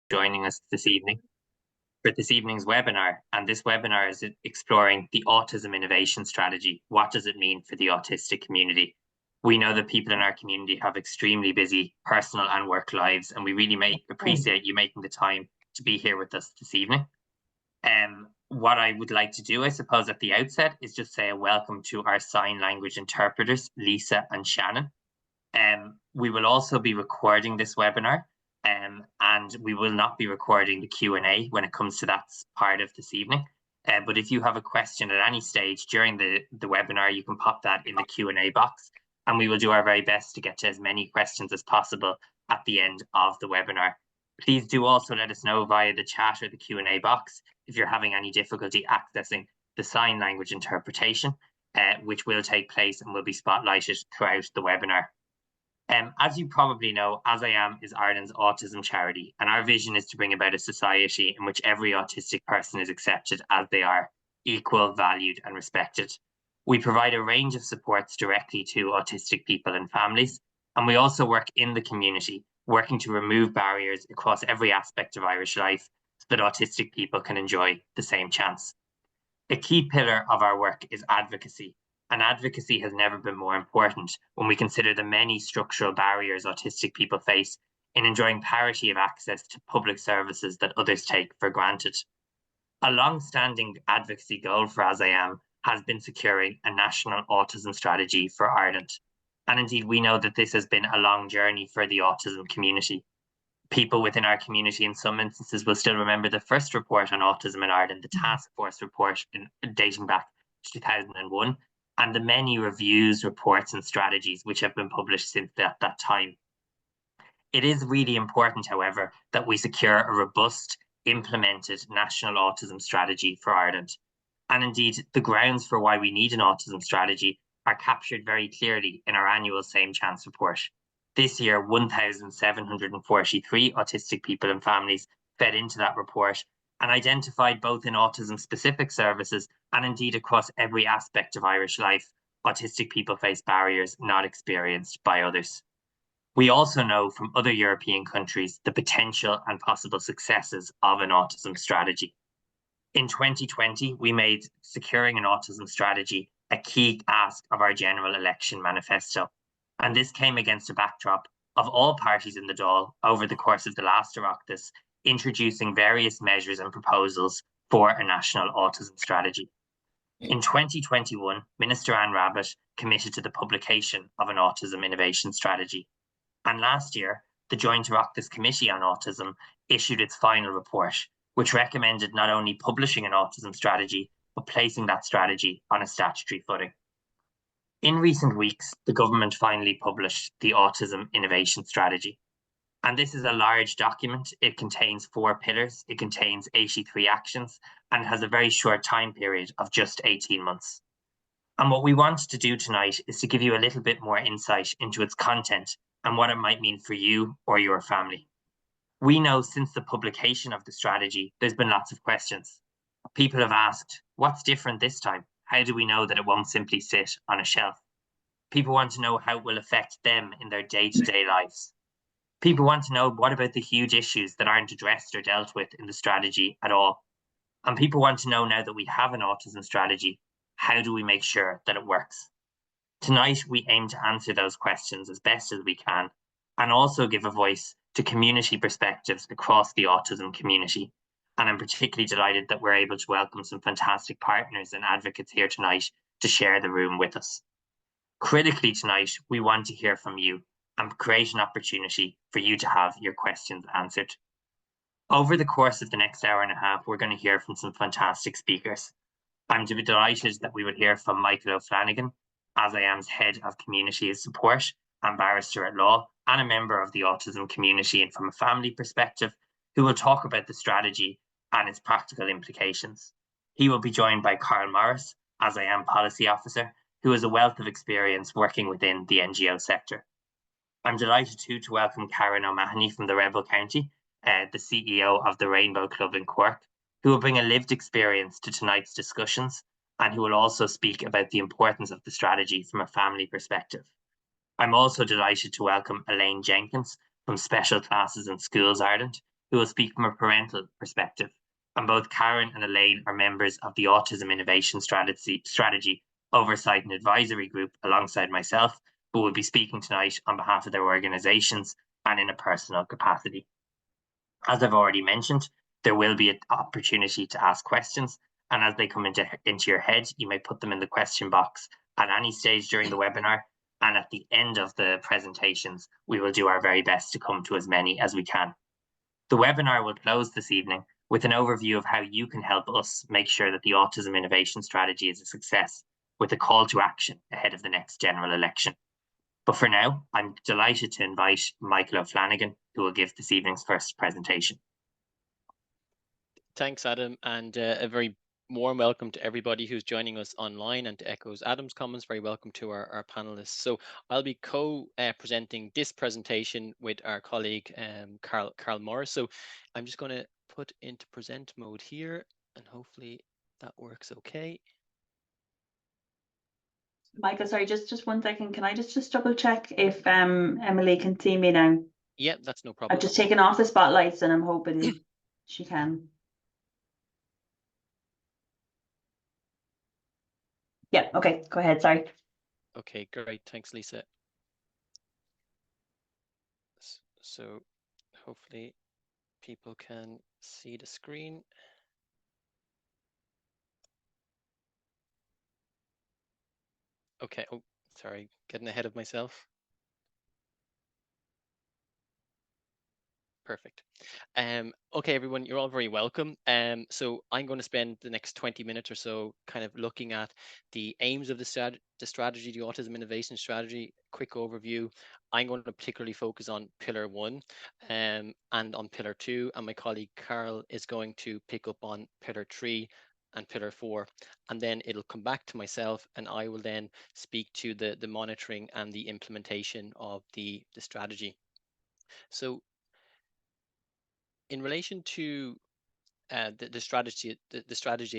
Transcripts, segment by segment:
joining us this evening for this evening's webinar. And this webinar is exploring the Autism Innovation Strategy. What does it mean for the autistic community? We know that people in our community have extremely busy personal and work lives, and we really appreciate you making the time to be here with us this evening. What I would like to do, I suppose, at the outset is just say a welcome to our sign language interpreters, Lisa and Shannon. We will also be recording this webinar, and we will not be recording the Q&A when it comes to that part of this evening. But if you have a question at any stage during the webinar, you can pop that in the Q&A box, and we will do our very best to get to as many questions as possible at the end of the webinar. Please do also let us know via the chat or the Q&A box if you're having any difficulty accessing the sign language interpretation, which will take place and will be spotlighted throughout the webinar. As you probably know, As I Am is Ireland's autism charity, and our vision is to bring about a society in which every autistic person is accepted as they are, equal, valued, and respected. We provide a range of supports directly to autistic people and families, and we also work in the community, working to remove barriers across every aspect of Irish life so that autistic people can enjoy the same chance. A key pillar of our work is advocacy, and advocacy has never been more important when we consider the many structural barriers autistic people face in enjoying parity of access to public services that others take for granted. A long-standing advocacy goal for As I Am has been securing a national autism strategy for Ireland. And indeed, we know that this has been a long journey for the autism community. People within our community, in some instances, will still remember the first report on autism in Ireland, the task force report dating back to 2001, and the many reviews, reports, and strategies which have been published since that time. It is really important, however, that we secure a robust, implemented national autism strategy for Ireland. And indeed, the grounds for why we need an autism strategy are captured very clearly in our annual Same Chance report. This year, 1,743 autistic people and families fed into that report and identified both in autism-specific services and indeed across every aspect of Irish life, autistic people face barriers not experienced by others. We also know from other European countries the potential and possible successes of an autism strategy. In 2020, we made securing an autism strategy a key ask of our general election manifesto. And this came against a backdrop of all parties in the Dáil over the course of the last Oireachtas, introducing various measures and proposals for a national autism strategy. In 2021, Minister Anne Rabbitte committed to the publication of an Autism Innovation Strategy. And last year, the Joint Oireachtas Committee on Autism issued its final report, which recommended not only publishing an autism strategy, but placing that strategy on a statutory footing. In recent weeks, the government finally published the Autism Innovation Strategy. And this is a large document. It contains 4 pillars, it contains 83 actions, and has a very short time period of just 18 months. And what we want to do tonight is to give you a little bit more insight into its content and what it might mean for you or your family. We know since the publication of the strategy, there's been lots of questions. People have asked, what's different this time? How do we know that it won't simply sit on a shelf? People want to know how it will affect them in their day-to-day lives. People want to know, what about the huge issues that aren't addressed or dealt with in the strategy at all? And people want to know, now that we have an autism strategy, how do we make sure that it works? Tonight, we aim to answer those questions as best as we can, and also give a voice to community perspectives across the autism community. And I'm particularly delighted that we're able to welcome some fantastic partners and advocates here tonight to share the room with us. Critically tonight, we want to hear from you and create an opportunity for you to have your questions answered. Over the course of the next hour and a half, we're going to hear from some fantastic speakers. I'm delighted that we will hear from Michael O'Flanagan, As I Am's Head of Community Support and Barrister at Law, and a member of the autism community and from a family perspective, who will talk about the strategy and its practical implications. He will be joined by Carl Morris, As I Am Policy Officer, who has a wealth of experience working within the NGO sector. I'm delighted too to welcome Karen O'Mahony from the Rebel County, the CEO of the Rainbow Club in Cork, who will bring a lived experience to tonight's discussions and who will also speak about the importance of the strategy from a family perspective. I'm also delighted to welcome Elaine Jenkins from Special Classes in Schools Ireland, who will speak from a parental perspective. And both Karen and Elaine are members of the Autism Innovation Strategy Oversight and Advisory Group alongside myself, who will be speaking tonight on behalf of their organisations and in a personal capacity. As I've already mentioned, there will be an opportunity to ask questions, and as they come into your head, you may put them in the question box at any stage during the webinar, and at the end of the presentations, we will do our very best to come to as many as we can. The webinar will close this evening with an overview of how you can help us make sure that the Autism Innovation Strategy is a success, with a call to action ahead of the next general election. But for now, I'm delighted to invite Michael O'Flanagan, who will give this evening's first presentation. Thanks, Adam, and a very warm welcome to everybody who's joining us online, and to echo Adam's comments, very welcome to our panelists. So I'll be co-presenting this presentation with our colleague Carl Morris. So I'm just going to put into present mode here, and hopefully that works okay. Michael, sorry, just 1 second. Can I just double check if Emily can see me now? Yeah, that's no problem. I've just taken off the spotlights and I'm hoping she can. Yeah, okay, go ahead, sorry. Okay, great. Thanks, Lisa. So hopefully people can see the screen. Okay, oh, sorry, getting ahead of myself. Perfect. Okay, everyone, you're all very welcome. So I'm going to spend the next 20 minutes or so kind of looking at the aims of the strategy, the Autism Innovation Strategy, quick overview. I'm going to particularly focus on Pillar 1 and on Pillar 2, and my colleague Carl is going to pick up on Pillar 3 and Pillar 4, and then it'll come back to myself, and I will then speak to the monitoring and the implementation of the strategy. So in relation to the strategy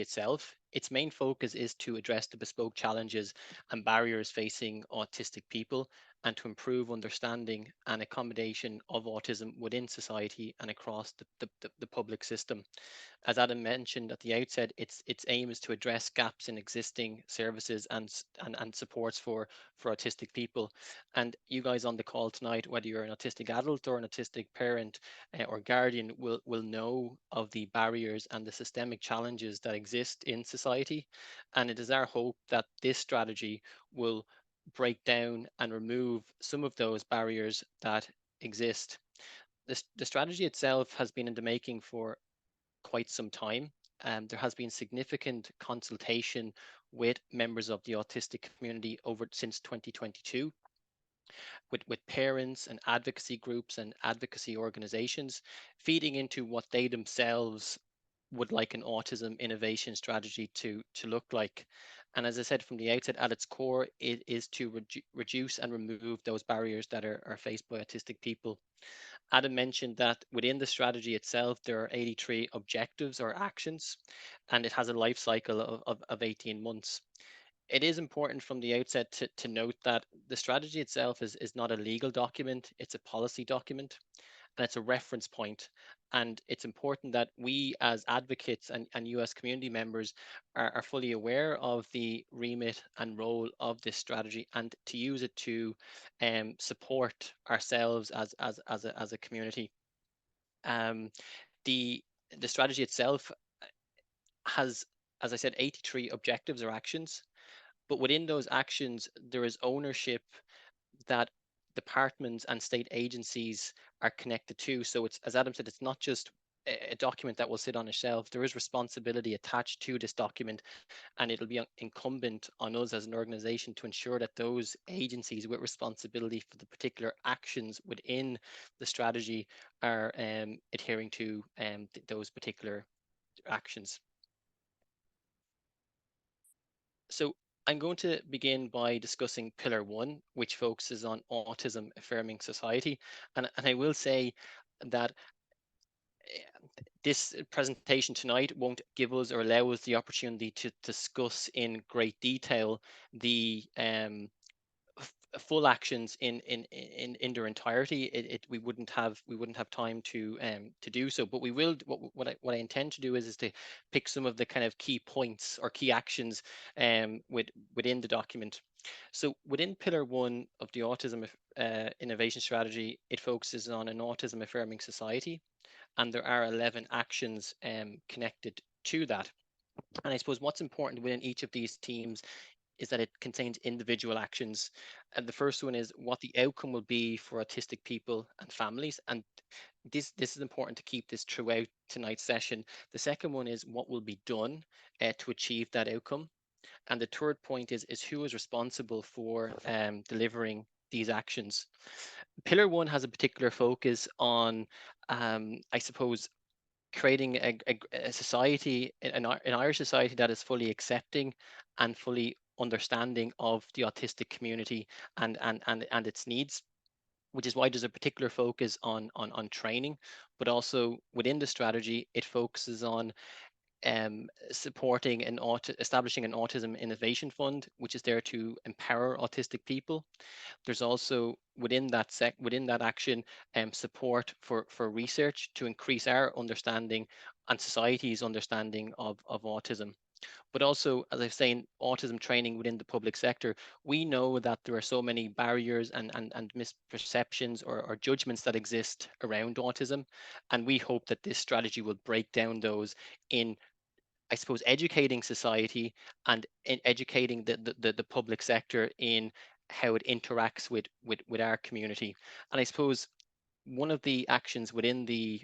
itself, its main focus is to address the bespoke challenges and barriers facing autistic people, and to improve understanding and accommodation of autism within society and across the public system. As Adam mentioned at the outset, its aim is to address gaps in existing services and supports for autistic people. And you guys on the call tonight, whether you're an autistic adult or an autistic parent or guardian, will know of the barriers and the systemic challenges that exist in society. And it is our hope that this strategy will break down and remove some of those barriers that exist. The strategy itself has been in the making for quite some time. There has been significant consultation with members of the autistic community over since 2022, with parents and advocacy groups and advocacy organizations, feeding into what they themselves would like an autism innovation strategy to look like. And as I said from the outset, at its core, it is to reduce and remove those barriers that are faced by autistic people. Adam mentioned that within the strategy itself, there are 83 objectives or actions, and it has a life cycle of 18 months. It is important from the outset to note that the strategy itself is not a legal document, it's a policy document, and it's a reference point. And it's important that we as advocates and US community members are fully aware of the remit and role of this strategy, and to use it to support ourselves as a community. The strategy itself has, as I said, 83 objectives or actions, but within those actions, there is ownership that departments and state agencies are connected to. So it's, as Adam said, it's not just a document that will sit on a shelf. There is responsibility attached to this document, and it'll be incumbent on us as an organization to ensure that those agencies with responsibility for the particular actions within the strategy are adhering to those particular actions. So I'm going to begin by discussing Pillar 1, which focuses on autism affirming society. And I will say that this presentation tonight won't give us or allow us the opportunity to discuss in great detail the full actions in their entirety, we wouldn't have time to do so. But we will, what I intend to do is to pick some of the kind of key points or key actions within the document. So within pillar 1 of the autism innovation strategy, it focuses on an autism affirming society, and there are 11 actions connected to that. And I suppose what's important within each of these teams is that it contains individual actions. And the first one is what the outcome will be for autistic people and families. And this is important to keep this throughout tonight's session. The second one is what will be done to achieve that outcome. And the third point is who is responsible for delivering these actions. Pillar 1 has a particular focus on, I suppose, creating a society, an Irish society that is fully accepting and fully understanding of the autistic community and its needs, which is why there's a particular focus on training. But also within the strategy, it focuses on supporting establishing an autism innovation fund, which is there to empower autistic people. There's also within that action support for research to increase our understanding and society's understanding of autism. But also, as I was saying, autism training within the public sector. We know that there are so many barriers and misperceptions or judgments that exist around autism. And we hope that this strategy will break down those in, I suppose, educating society and in educating the public sector in how it interacts with our community. And I suppose one of the actions within the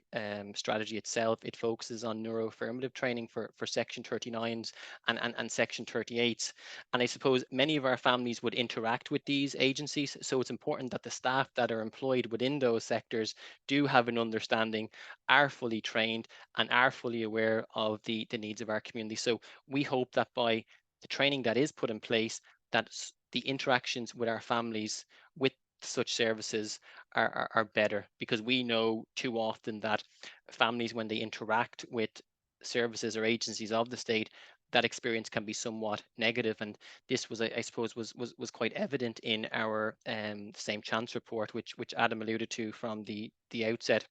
strategy itself, it focuses on neuroaffirmative training for Section 39s and Section 38s. And I suppose many of our families would interact with these agencies. So it's important that the staff that are employed within those sectors do have an understanding, are fully trained, and are fully aware of the needs of our community. So we hope that by the training that is put in place, that the interactions with our families with such services are better, because we know too often that families, when they interact with services or agencies of the state, that experience can be somewhat negative. And this was, I suppose, was quite evident in our same chance report, which Adam alluded to from the outset.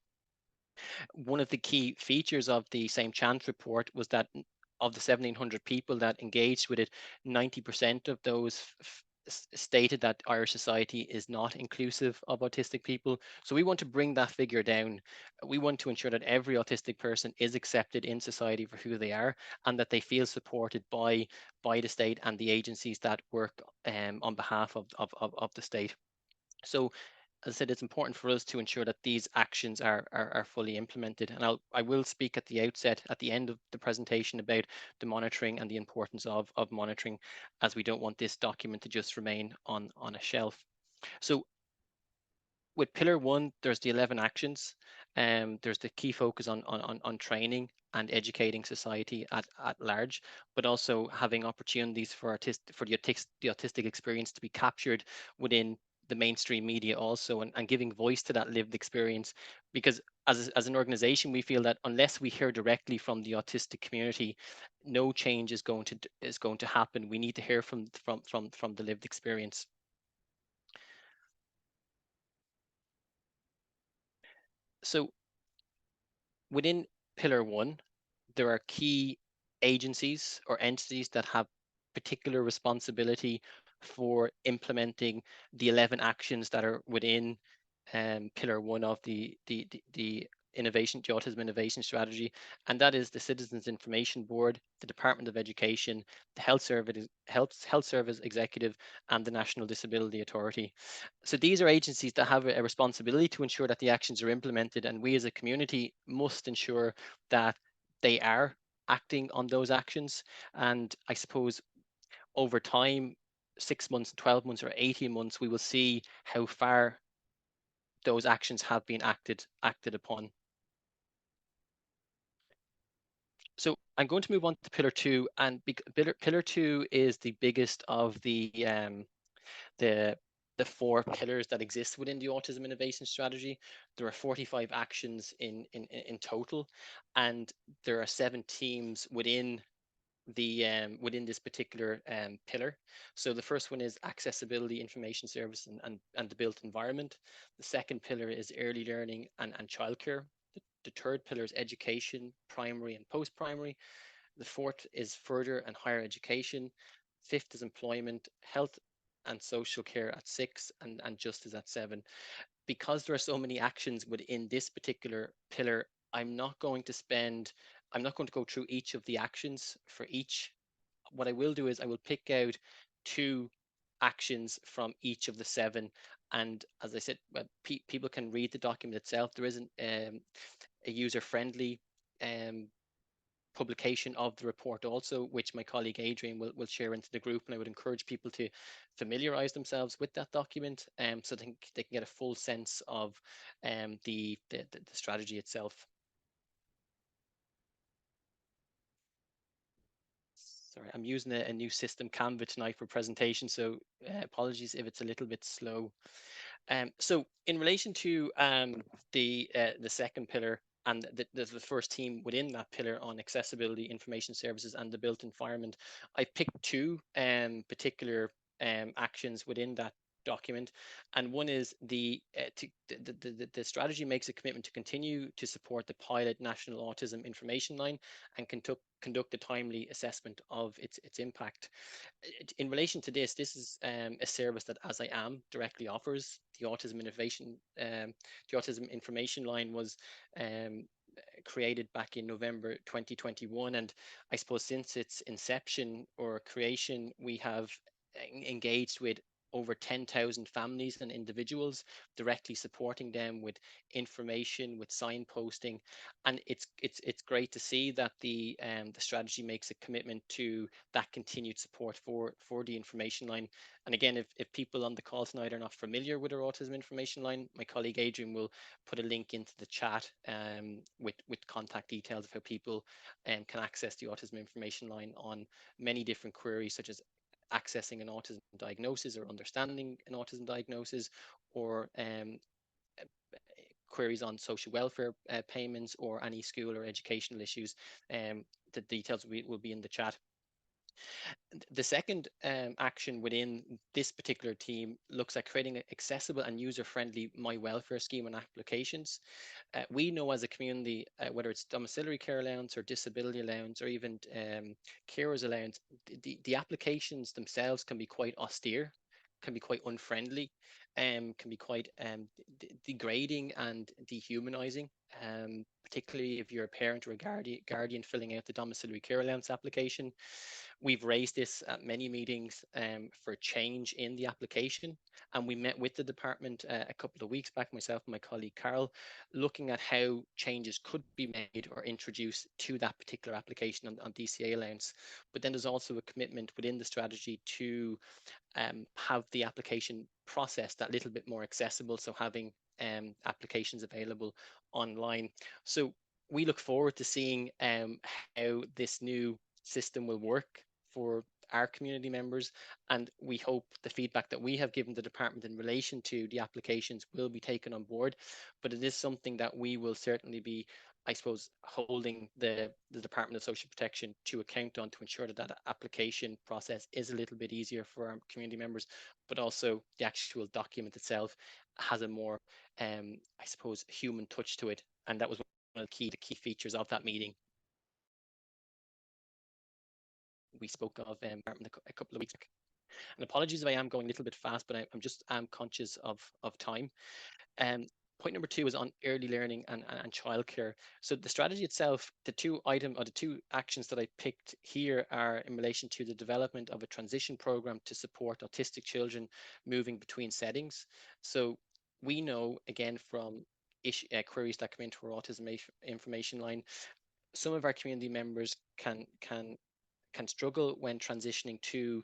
One of the key features of the same chance report was that of the 1,700 people that engaged with it, 90% of those stated that Irish society is not inclusive of autistic people. So we want to bring that figure down. We want to ensure that every autistic person is accepted in society for who they are, and that they feel supported by the state and the agencies that work on behalf of the state. So as I said, it's important for us to ensure that these actions are fully implemented. And I will speak at the outset, at the end of the presentation, about the monitoring and the importance of monitoring, as we don't want this document to just remain on a shelf. So with pillar 1, there's the 11 actions. There's the key focus on training and educating society at large, but also having opportunities for the autistic experience to be captured within the mainstream media also, and giving voice to that lived experience. Because as an organization, we feel that unless we hear directly from the autistic community, no change is going to happen. We need to hear from the lived experience. So within pillar 1, there are key agencies or entities that have particular responsibility for implementing the 11 actions that are within pillar 1 of the Autism Innovation Strategy, and that is the Citizens Information Board, the Department of Education, the Health Service Executive, and the National Disability Authority. So these are agencies that have a responsibility to ensure that the actions are implemented, and we as a community must ensure that they are acting on those actions. And I suppose over time, 6 months, 12 months, or 18 months, we will see how far those actions have been acted upon. So I'm going to move on to pillar 2, and pillar 2 is the biggest of the 4 pillars that exist within the Autism Innovation Strategy. There are 45 actions in total, and there are 7 teams within within this particular pillar. So the first one is accessibility, information service, and the built environment. The second pillar is early learning and childcare. The third pillar is education, primary and post-primary. The fourth is further and higher education. Fifth is employment, health and social care at 6, and justice at 7. Because there are so many actions within this particular pillar, I'm not going to go through each of the actions for each. What I will do is I will pick out 2 actions from each of the 7. And as I said, people can read the document itself. There isn't a user-friendly publication of the report also, which my colleague Adrian will share into the group. And I would encourage people to familiarize themselves with that document so they can get a full sense of the strategy itself. Sorry, I'm using a new system, Canva, tonight for presentation, so apologies if it's a little bit slow. So in relation to the second pillar and the first team within that pillar on accessibility, information services, and the built environment, I picked 2 particular actions within that document, and one is the strategy makes a commitment to continue to support the pilot national autism information line and conduct a timely assessment of its impact. In relation to this is a service that As I Am directly offers. The Autism Information Line was created back in November 2021, and I suppose since its inception or creation, we have engaged with over 10,000 families and individuals, directly supporting them with information, with signposting, and it's great to see that the strategy makes a commitment to that continued support for the information line. And again, if people on the call tonight are not familiar with our autism information line, my colleague Adrian will put a link into the chat with contact details of how people can access the autism information line on many different queries, such as accessing an autism diagnosis or understanding an autism diagnosis, or queries on social welfare payments, or any school or educational issues. The details will be in the chat. The second action within this particular team looks at creating an accessible and user-friendly My Welfare scheme and applications. We know as a community, whether it's domiciliary care allowance or disability allowance or even carers allowance, the applications themselves can be quite austere, can be quite unfriendly, can be quite degrading and dehumanizing, particularly if you're a parent or a guardian filling out the domiciliary care allowance application. We've raised this at many meetings for change in the application, and we met with the department a couple of weeks back, myself and my colleague Carol, looking at how changes could be made or introduced to that particular application on DCA allowance. But then there's also a commitment within the strategy to have the application process that little bit more accessible, so having applications available online. So we look forward to seeing how this new system will work for our community members, and we hope the feedback that we have given the department in relation to the applications will be taken on board. But it is something that we will certainly be, I suppose, holding the Department of Social Protection to account on, to ensure that that application process is a little bit easier for our community members, but also the actual document itself has a more, I suppose, human touch to it. And that was one of the key features of that meeting. We spoke of a couple of weeks back. And apologies if I am going a little bit fast, but I'm just conscious of time. Point number 2 is on early learning and childcare. So the strategy itself, the 2 actions that I picked here are in relation to the development of a transition program to support autistic children moving between settings. So we know, again, from queries that come into our autism information line, some of our community members can struggle when transitioning to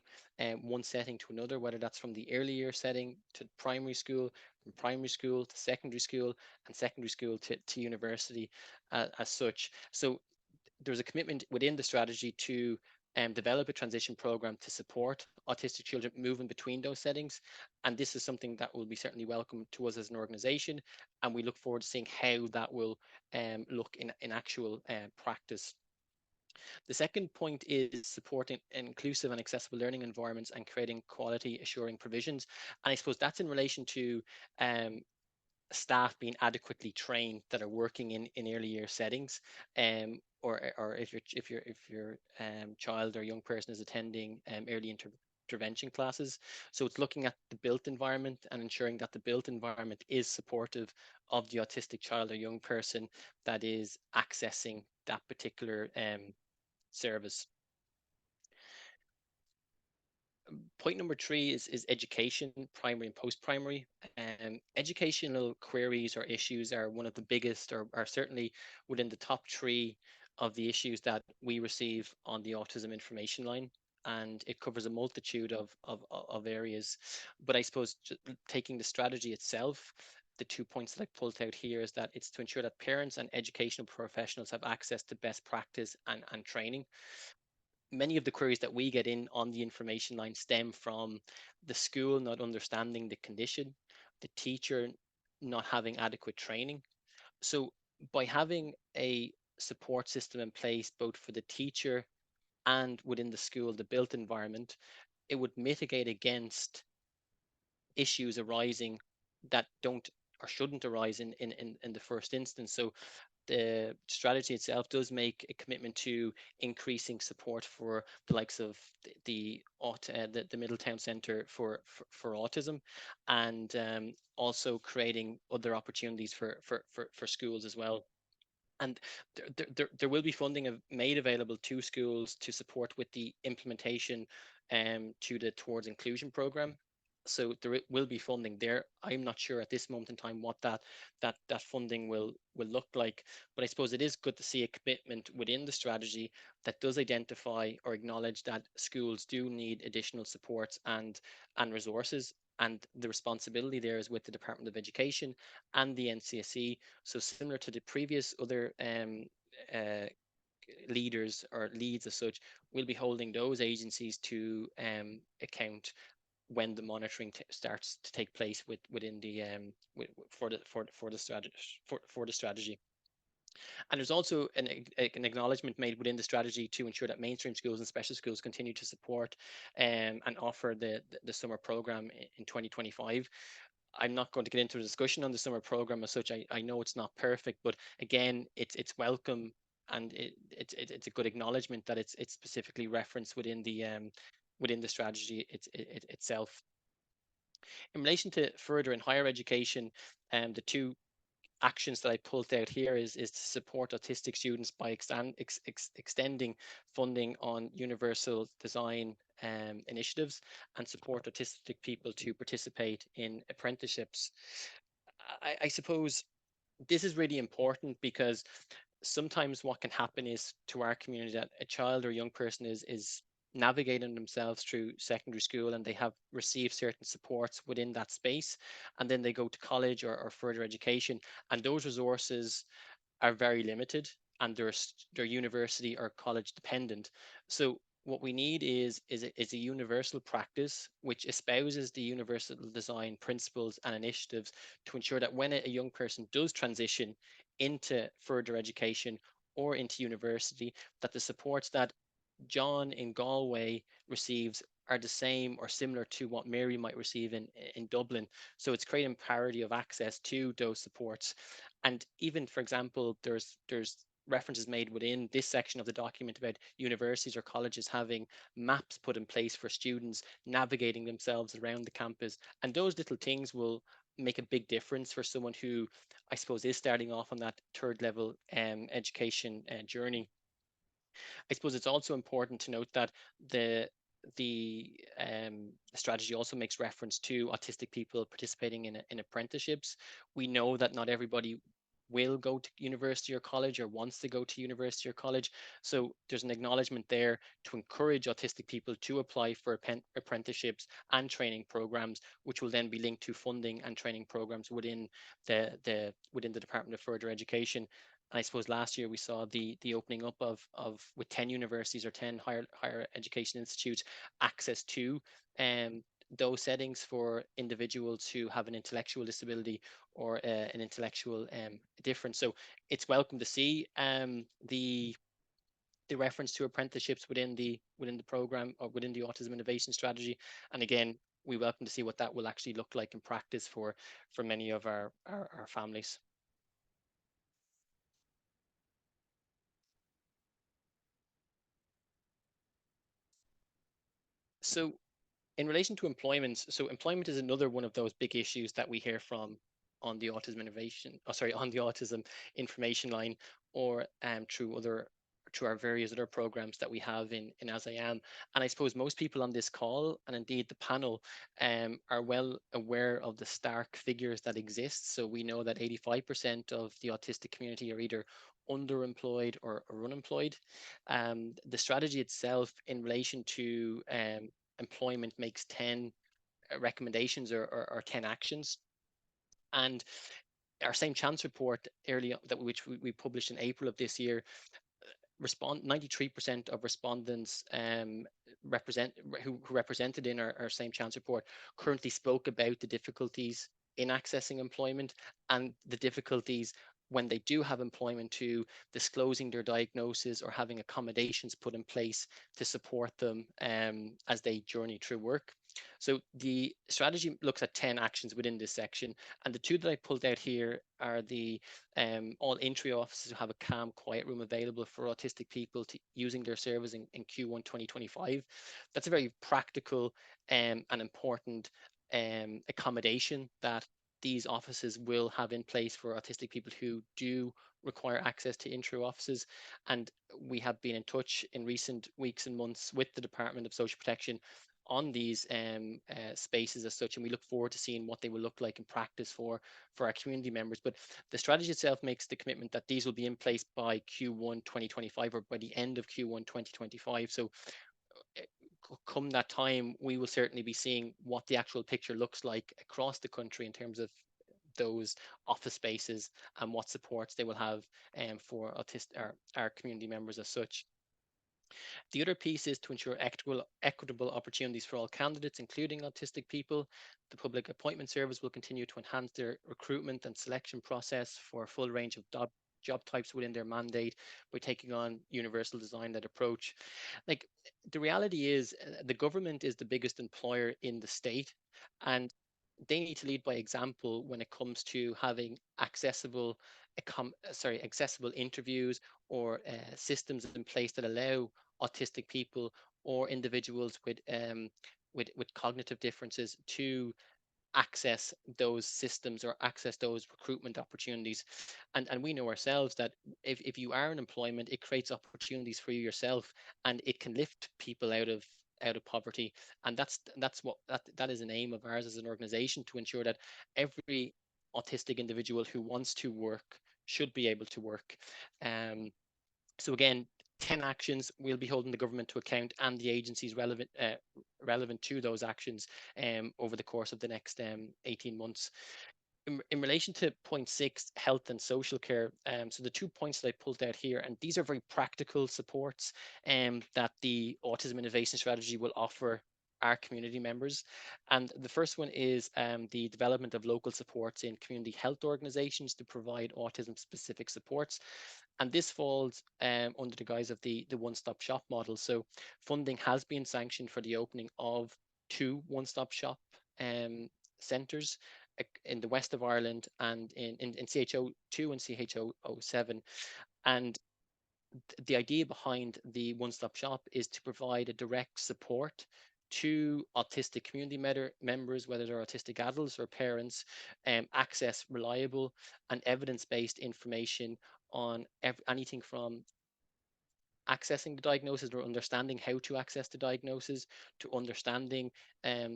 one setting to another, whether that's from the early year setting to primary school, from primary school to secondary school, and secondary school to university as such. So there's a commitment within the strategy to develop a transition program to support autistic children moving between those settings. And this is something that will be certainly welcome to us as an organization. And we look forward to seeing how that will look in actual practice. The second point is supporting inclusive and accessible learning environments and creating quality assuring provisions. And I suppose that's in relation to um, staff being adequately trained that are working in early year settings, or if your child or young person is attending early intervention classes. So it's looking at the built environment and ensuring that the built environment is supportive of the autistic child or young person that is accessing that particular service. Point number three is education, primary and post-primary. Educational queries or issues are one of the biggest, or are certainly within the top three of the issues that we receive on the autism information line. And it covers a multitude of areas. But I suppose taking the strategy itself, the 2 points that I pulled out here is that it's to ensure that parents and educational professionals have access to best practice and training. Many of the queries that we get in on the information line stem from the school not understanding the condition, the teacher not having adequate training. So by having a support system in place, both for the teacher and within the school, the built environment, it would mitigate against issues arising that don't or shouldn't arise in the first instance. So the strategy itself does make a commitment to increasing support for the likes of the Middletown Centre for Autism, and also creating other opportunities for schools as well. And there will be funding made available to schools to support with the implementation to the Towards Inclusion program. So there will be funding there. I'm not sure at this moment in time what that funding will look like, but I suppose it is good to see a commitment within the strategy that does identify or acknowledge that schools do need additional supports and resources, and the responsibility there is with the Department of Education and the NCSE. So similar to the previous other uh, leaders or leads as such, we'll be holding those agencies to account when the monitoring starts to take place within the for the strategy for the strategy. And there's also an acknowledgement made within the strategy to ensure that mainstream schools and special schools continue to support and offer the summer program in 2025. I'm not going to get into a discussion on the summer program as such. I know it's not perfect, but again, it's welcome, and it's a good acknowledgement that it's specifically referenced within the strategy itself. In relation to further and higher education, the two actions that I pulled out here is to support autistic students by extending funding on universal design initiatives, and support autistic people to participate in apprenticeships. I suppose this is really important because sometimes what can happen is to our community that a child or young person is navigating themselves through secondary school, and they have received certain supports within that space, and then they go to college or further education, and those resources are very limited, and they're university or college dependent. So what we need is a universal practice which espouses the universal design principles and initiatives to ensure that when a young person does transition into further education or into university, that the supports that John in Galway receives are the same or similar to what Mary might receive in Dublin. So it's creating parity of access to those supports. And even, for example, there's references made within this section of the document about universities or colleges having maps put in place for students navigating themselves around the campus. And those little things will make a big difference for someone who, I suppose, is starting off on that third level education journey. I suppose it's also important to note that the strategy also makes reference to autistic people participating in apprenticeships. We know that not everybody will go to university or college or wants to go to university or college. So there's an acknowledgement there to encourage autistic people to apply for apprenticeships and training programs, which will then be linked to funding and training programs within the Department of Further Education. I suppose last year we saw the opening up of with 10 universities or 10 higher education institutes access to those settings for individuals who have an intellectual disability or an intellectual difference. So it's welcome to see the the reference to apprenticeships within the program or within the Autism Innovation Strategy. And again, we welcome to see what that will actually look like in practice for many of our families. So in relation to employment, so employment is another one of those big issues that we hear from on the autism innovation, on the autism information line, or through our various other programs that we have in As I Am. And I suppose most people on this call, and indeed the panel, are well aware of the stark figures that exist. So we know that 85% of the autistic community are either underemployed or unemployed. The strategy itself in relation to employment makes 10 recommendations or 10 actions. And our same chance report which we published in April of this year, 93% of respondents who represented in our same chance report currently spoke about the difficulties in accessing employment and the difficulties when they do have employment to disclosing their diagnosis or having accommodations put in place to support them as they journey through work. So the strategy looks at 10 actions within this section, and the two that I pulled out here are the all entry offices who have a calm, quiet room available for autistic people using their service in Q1 2025. That's a very practical and important accommodation that these offices will have in place for autistic people who do require access to intro offices. And we have been in touch in recent weeks and months with the Department of Social Protection on these spaces as such, and we look forward to seeing what they will look like in practice for our community members. But the strategy itself makes the commitment that these will be in place by Q1 2025 or by the end of Q1 2025. So come that time, we will certainly be seeing what the actual picture looks like across the country in terms of those office spaces and what supports they will have for our community members as such. The other piece is to ensure equitable opportunities for all candidates, including autistic people. The Public Appointment Service will continue to enhance their recruitment and selection process for a full range of job types within their mandate by taking on universal design-led approach. Like, the reality is the government is the biggest employer in the state, and they need to lead by example when it comes to having accessible interviews or systems in place that allow autistic people or individuals with cognitive differences to access those systems or access those recruitment opportunities. And we know ourselves that if you are in employment, it creates opportunities for you yourself, and it can lift people out of poverty. And that is an aim of ours as an organization, to ensure that every autistic individual who wants to work should be able to work. So again, 10 actions. We'll be holding the government to account and the agencies relevant to those actions over the course of the next 18 months. In relation to point 6, health and social care, so the 2 points that I pulled out here, and these are very practical supports that the Autism Innovation Strategy will offer our community members. And the first one is the development of local supports in community health organizations to provide autism specific supports. And this falls under the guise of the one-stop shop model. So funding has been sanctioned for the opening of 2 one-stop shop centres in the west of Ireland and in CHO2 and CHO07. And the idea behind the one-stop shop is to provide a direct support to autistic community members, whether they're autistic adults or parents, access reliable and evidence-based information on anything from accessing the diagnosis or understanding how to access the diagnosis, to understanding a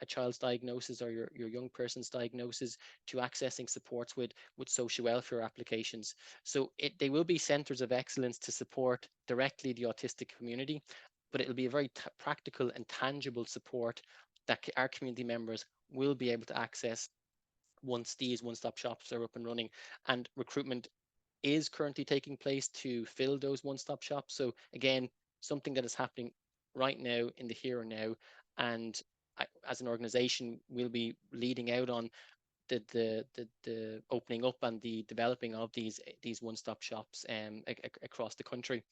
child's diagnosis or your young person's diagnosis, to accessing supports with social welfare applications. So they will be centres of excellence to support directly the autistic community, but it'll be a very practical and tangible support that our community members will be able to access once these one-stop shops are up and running. And recruitment is currently taking place to fill those one-stop shops. So again, something that is happening right now in the here and now. And as an organization, we'll be leading out on the opening up and the developing of these one-stop shops across the country.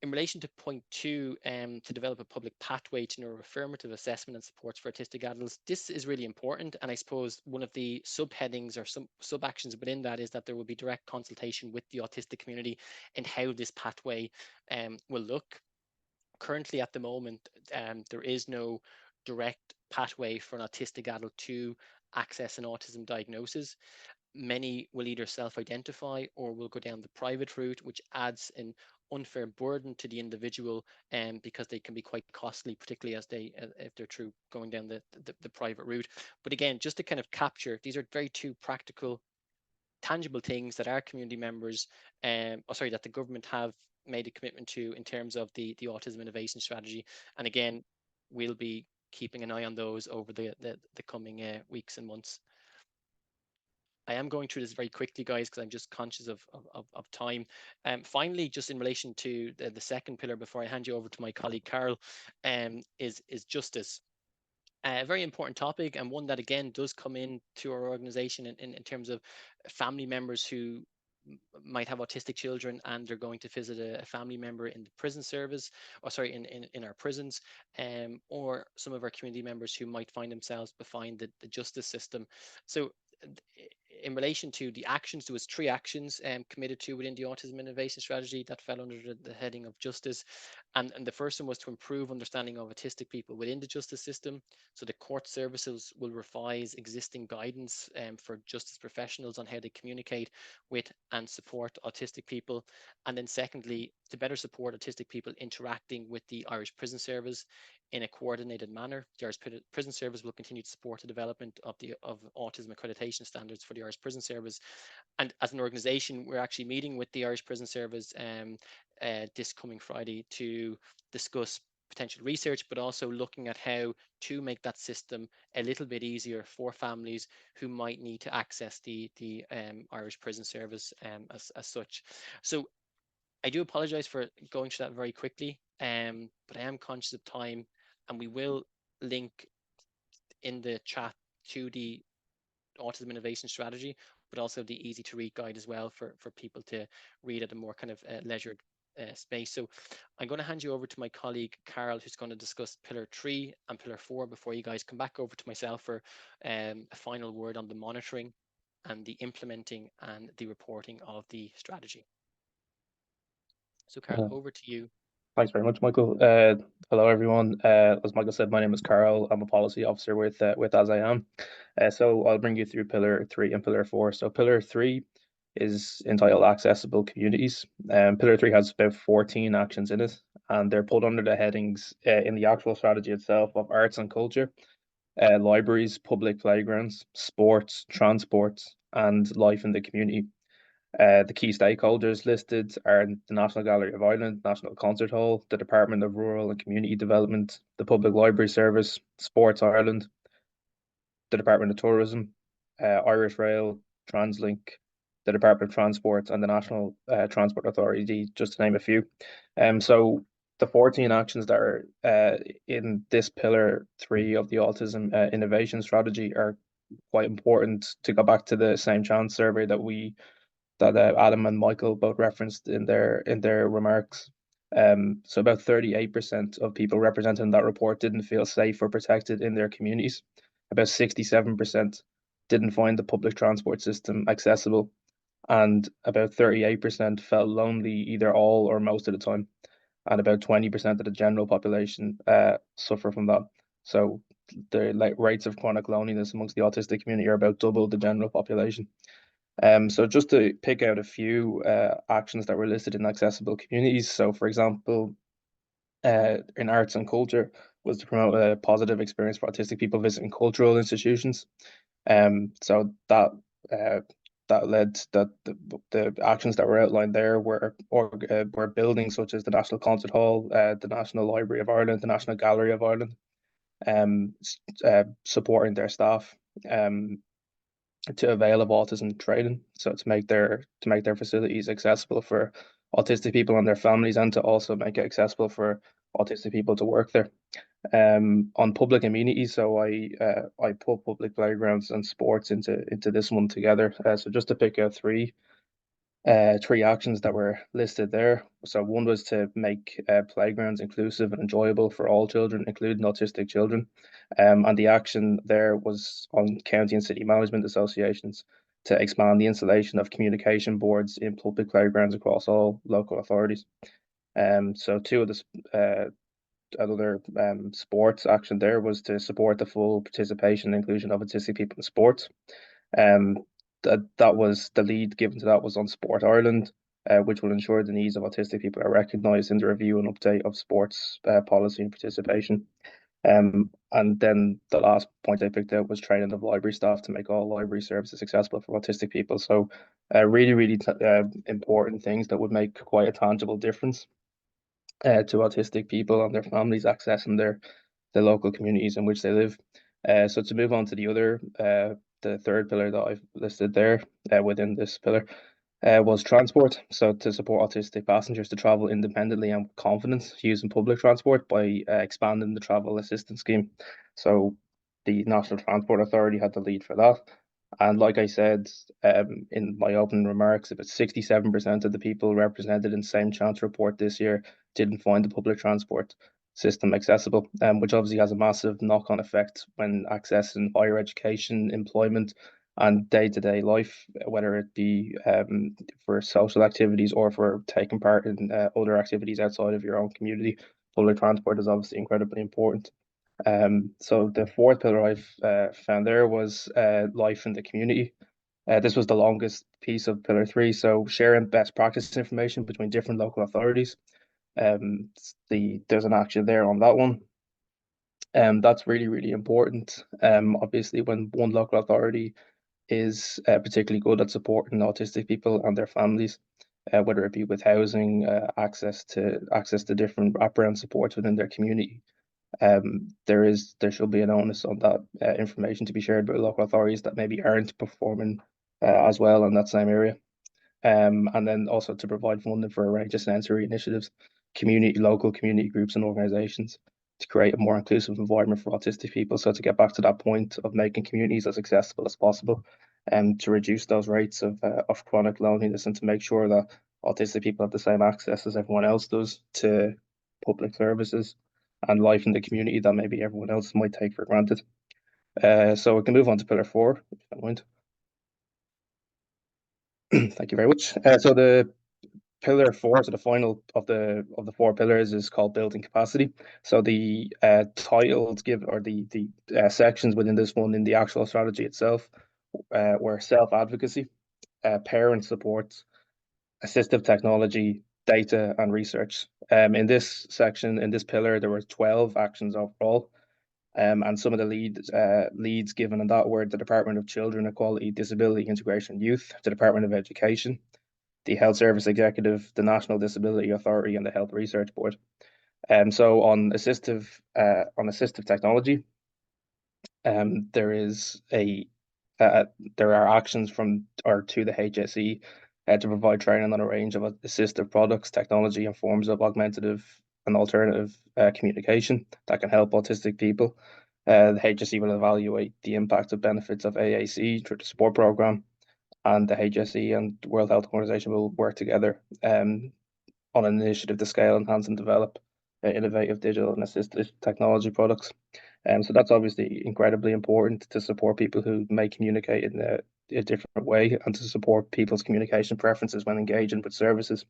in relation to point 2, to develop a public pathway to neuroaffirmative assessment and supports for autistic adults, this is really important. And I suppose one of the subheadings or some sub-actions within that is that there will be direct consultation with the autistic community in how this pathway will look. Currently, at the moment, there is no direct pathway for an autistic adult to access an autism diagnosis. Many will either self-identify or will go down the private route, which adds an unfair burden to the individual, because they can be quite costly, particularly as they if they're through going down the private route. But again, just to kind of capture, these are very two practical, tangible things that our community members, that the government have made a commitment to in terms of the Autism Innovation Strategy. And again, we'll be keeping an eye on those over the coming weeks and months. I am going through this very quickly, guys, because I'm just conscious of time. Finally, just in relation to the second pillar, before I hand you over to my colleague Carol, is justice. A very important topic, and one that again does come in to our organization in terms of family members who might have autistic children and they're going to visit a family member in the prison service, or sorry, in our prisons, or some of our community members who might find themselves behind the justice system. So in relation to the actions, there was 3 actions committed to within the Autism Innovation Strategy that fell under the heading of justice. And the first one was to improve understanding of autistic people within the justice system. So the court services will revise existing guidance for justice professionals on how they communicate with and support autistic people. And then secondly, to better support autistic people interacting with the Irish Prison Service in a coordinated manner. The Irish Prison Service will continue to support the development of autism accreditation standards for the Irish Prison Service. And as an organisation, we're actually meeting with the Irish Prison Service this coming Friday to discuss potential research, but also looking at how to make that system a little bit easier for families who might need to access the Irish Prison Service as such. So I do apologize for going through that very quickly, but I am conscious of time, and we will link in the chat to the Autism Innovation Strategy, but also the easy to read guide as well for people to read at a more kind of leisured space. So I'm going to hand you over to my colleague Carol, who's going to discuss pillar 3 and pillar 4 before you guys come back over to myself for a final word on the monitoring and the implementing and the reporting of the strategy. So Carol, over to you. Thanks very much, Michael. Hello, everyone. As Michael said, my name is Carl. I'm a policy officer with As I Am. So I'll bring you through pillar 3 and pillar 4. So pillar 3 is entitled Accessible Communities. Pillar 3 has about 14 actions in it, and they're pulled under the headings in the actual strategy itself of arts and culture, libraries, public playgrounds, sports, transports, and life in the community. The key stakeholders listed are the National Gallery of Ireland, National Concert Hall, the Department of Rural and Community Development, the Public Library Service, Sports Ireland, the Department of Tourism, Irish Rail, TransLink, the Department of Transport, and the National Transport Authority, just to name a few. So the 14 actions that are in this pillar 3 of the Autism Innovation Strategy are quite important. To go back to the Same Chance survey that Adam and Michael both referenced in their remarks. So about 38% of people represented in that report didn't feel safe or protected in their communities. About 67% didn't find the public transport system accessible, and about 38% felt lonely either all or most of the time. And about 20% of the general population suffer from that. So the rates of chronic loneliness amongst the autistic community are about double the general population. So just to pick out a few actions that were listed in accessible communities. So for example, in arts and culture was to promote a positive experience for autistic people visiting cultural institutions. So that led that the actions that were outlined there were buildings such as the National Concert Hall, the National Library of Ireland, the National Gallery of Ireland, supporting their staff, to avail of autism training, so to make their facilities accessible for autistic people and their families, and to also make it accessible for autistic people to work there. On public amenities, so I put public playgrounds and sports into this one together. So just to pick out 3, three actions that were listed there. So one was to make playgrounds inclusive and enjoyable for all children, including autistic children. And the action there was on county and city management associations to expand the installation of communication boards in public playgrounds across all local authorities. So two of the another sports action there was to support the full participation and inclusion of autistic people in sports. Um, that was the lead given to that was on Sport Ireland, which will ensure the needs of autistic people are recognised in the review and update of sports policy and participation. And then the last point I picked out was training of library staff to make all library services accessible for autistic people. So, really important things that would make quite a tangible difference to autistic people and their families accessing the local communities in which they live. So to move on to the third pillar that I've listed there within this pillar was transport. So to support autistic passengers to travel independently and with confidence using public transport by expanding the travel assistance scheme. So the National Transport Authority had the lead for that. And like I said in my opening remarks, about 67% of the people represented in Same Chance report this year didn't find the public transport system accessible, which obviously has a massive knock-on effect when accessing higher education, employment, and day-to-day life, whether it be for social activities or for taking part in other activities outside of your own community. Public transport is obviously incredibly important. So the fourth pillar I've found there was life in the community. This was the longest piece of pillar three. So sharing best practice information between different local authorities. There's an action there on that one. That's really important. Obviously, when one local authority is particularly good at supporting autistic people and their families, whether it be with housing, access to different wraparound supports within their community. There should be an onus on that information to be shared with local authorities that maybe aren't performing as well in that same area. And then also to provide funding for a range of sensory initiatives, local community groups and organisations to create a more inclusive environment for autistic people. So to get back to that point of making communities as accessible as possible, and to reduce those rates of chronic loneliness and to make sure that autistic people have the same access as everyone else does to public services and life in the community that maybe everyone else might take for granted. So we can move on to pillar four, if you don't mind. Thank you very much. So the pillar four, so the final of the four pillars, is called building capacity. So the titles give or the sections within this one in the actual strategy itself were self-advocacy, parent support, assistive technology, data, and research. In this section, in this pillar, there were 12 actions overall. And some of the leads given in that were the Department of Children, Equality, Disability, Integration, Youth, the Department of Education, the Health Service Executive, the National Disability Authority, and the Health Research Board. So on assistive technology, there are actions to the HSE to provide training on a range of assistive products, technology, and forms of augmentative and alternative communication that can help autistic people. The HSE will evaluate the impact of benefits of AAC through the support program, and the HSE and the World Health Organization will work together on an initiative to scale, enhance, and develop innovative digital and assistive technology products. So that's obviously incredibly important to support people who may communicate in a different way and to support people's communication preferences when engaging with services.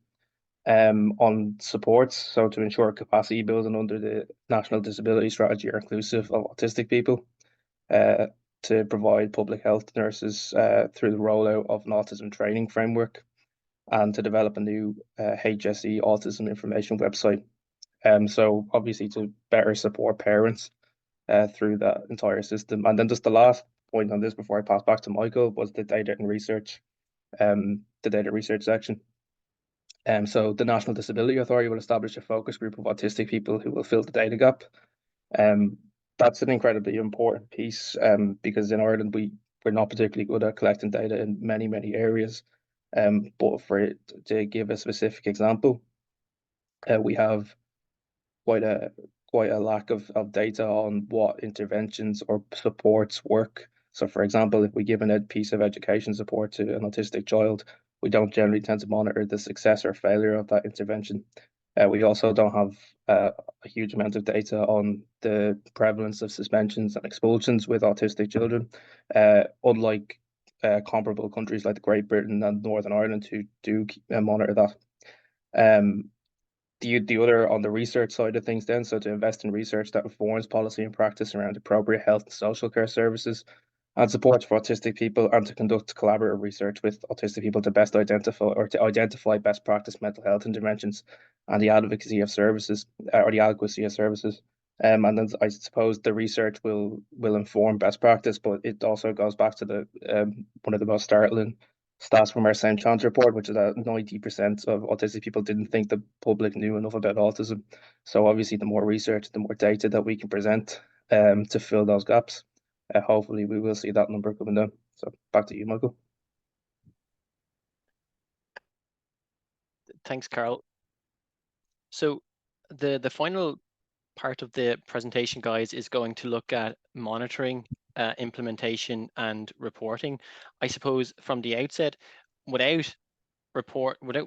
On supports, so to ensure capacity building under the National Disability Strategy are inclusive of autistic people, to provide public health nurses through the rollout of an autism training framework, and to develop a new HSE autism information website. So obviously to better support parents through that entire system. And then just the last point on this before I pass back to Michael was the data research section. So the National Disability Authority will establish a focus group of autistic people who will fill the data gap. That's an incredibly important piece because in Ireland we're not particularly good at collecting data in many areas. But for it to give a specific example, we have quite a lack of data on what interventions or supports work. So for example, if we give a piece of education support to an autistic child, we don't generally tend to monitor the success or failure of that intervention. We also don't have a huge amount of data on the prevalence of suspensions and expulsions with autistic children, unlike comparable countries like Great Britain and Northern Ireland who do monitor that. The other on the research side of things then, so to invest in research that informs policy and practice around appropriate health and social care services and support for autistic people, and to conduct collaborative research with autistic people to best identify best practice mental health interventions and the advocacy of services or the adequacy of services. And then I suppose the research will inform best practice, but it also goes back to the one of the most startling stats from our St. John's report, which is that 90% of autistic people didn't think the public knew enough about autism. So obviously, the more research, the more data that we can present to fill those gaps, hopefully we will see that number coming down. So back to you, Michael. Thanks, Carl. So the final part of the presentation, guys, is going to look at monitoring, implementation, and reporting. I suppose from the outset, without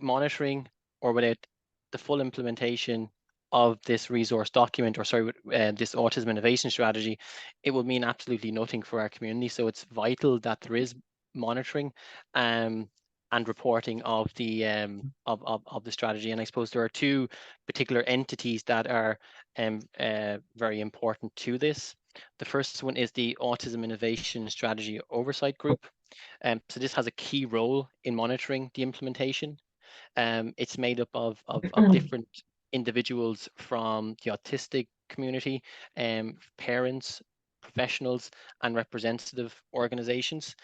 monitoring or without the full implementation of this resource document, or sorry, this Autism Innovation Strategy, it will mean absolutely nothing for our community. So it's vital that there is monitoring and reporting of the strategy. And I suppose there are two particular entities that are very important to this. The first one is the Autism Innovation Strategy Oversight Group. So this has a key role in monitoring the implementation. It's made up of different individuals from the autistic community, parents, professionals, and representative organizations.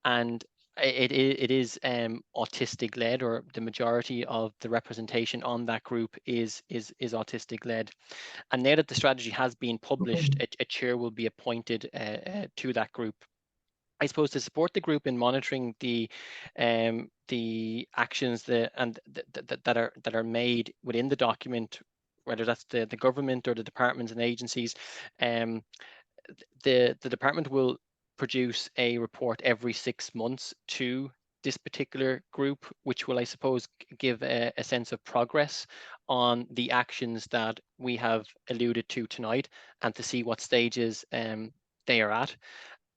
And it is autistic led, or the majority of the representation on that group is autistic led. And now that the strategy has been published, a chair will be appointed to that group. I suppose to support the group in monitoring the actions that are made within the document, whether that's the government or the departments and agencies, the department will produce a report every 6 months to this particular group, which will, I suppose, give a sense of progress on the actions that we have alluded to tonight, and to see what stages they are at.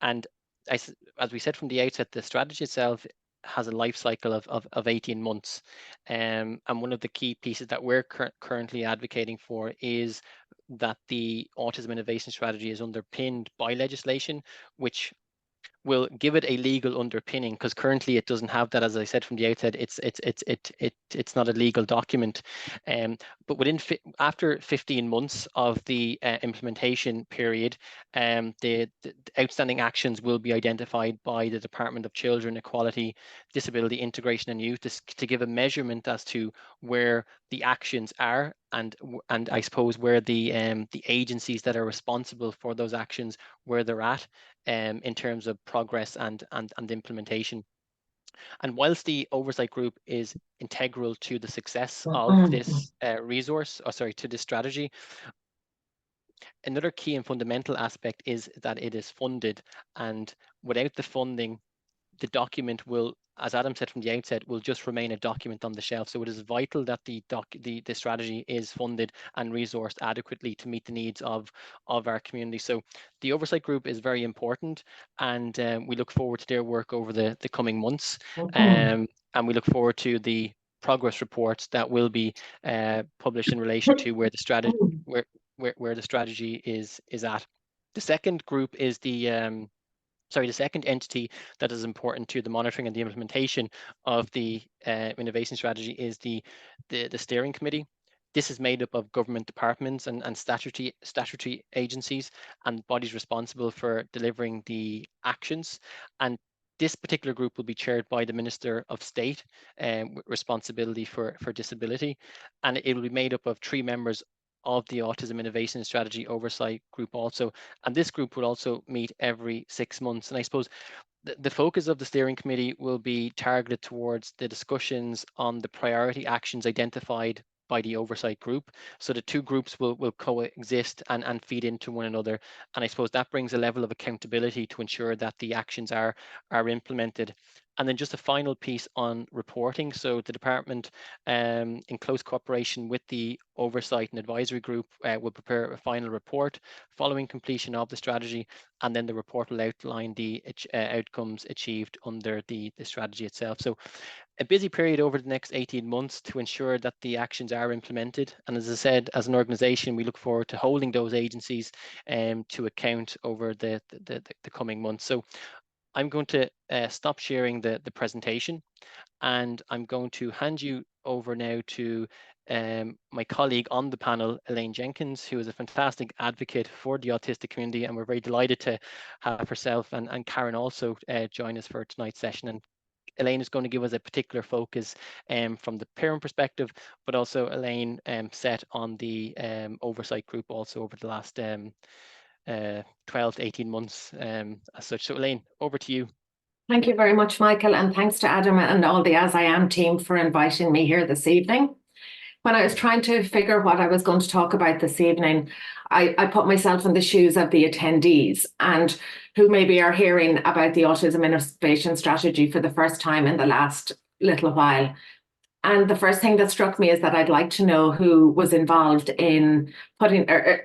And as we said from the outset, the strategy itself has a life cycle of 18 months. And one of the key pieces that we're currently advocating for is that the Autism Innovation Strategy is underpinned by legislation, which will give it a legal underpinning, because currently it doesn't have that. As I said from the outset, it's not a legal document. But after 15 months of the implementation period, the outstanding actions will be identified by the Department of Children, Equality, Disability, Integration and Youth to give a measurement as to where the actions are, and I suppose where the agencies that are responsible for those actions, where they're at in terms of progress and implementation. And whilst the oversight group is integral to the success of this to this strategy, another key and fundamental aspect is that it is funded. And without the funding, the document will, as Adam said from the outset, will just remain a document on the shelf. So it is vital that the strategy is funded and resourced adequately to meet the needs of our community. So the oversight group is very important, and we look forward to their work over the coming months. And we look forward to the progress reports that will be published in relation to where the strategy where the strategy is at. The second group is the second entity that is important to the monitoring and the implementation of the innovation strategy is the steering committee. This is made up of government departments and statutory agencies and bodies responsible for delivering the actions. And this particular group will be chaired by the Minister of State with responsibility for disability. And it will be made up of 3 members of the Autism Innovation Strategy Oversight Group also. And this group will also meet every 6 months. And I suppose the focus of the steering committee will be targeted towards the discussions on the priority actions identified by the oversight group. So the 2 groups will coexist and feed into one another. And I suppose that brings a level of accountability to ensure that the actions are implemented. And then just a final piece on reporting. So the department, in close cooperation with the Oversight and Advisory Group, will prepare a final report following completion of the strategy, and then the report will outline the outcomes achieved under the strategy itself. So a busy period over the next 18 months to ensure that the actions are implemented. And as I said, as an organisation, we look forward to holding those agencies to account over the coming months. So I'm going to stop sharing the presentation, and I'm going to hand you over now to my colleague on the panel, Elaine Jenkins, who is a fantastic advocate for the autistic community, and we're very delighted to have herself and Karen also join us for tonight's session. And Elaine is going to give us a particular focus from the parent perspective, but also Elaine set on the oversight group also over the last 12 to 18 months as such. So Elaine, over to you. Thank you very much, Michael, and thanks to Adam and all the As I Am team for inviting me here this evening. When I was trying to figure what I was going to talk about this evening, I put myself in the shoes of the attendees and who maybe are hearing about the Autism Innovation Strategy for the first time in the last little while. And the first thing that struck me is that I'd like to know who was involved in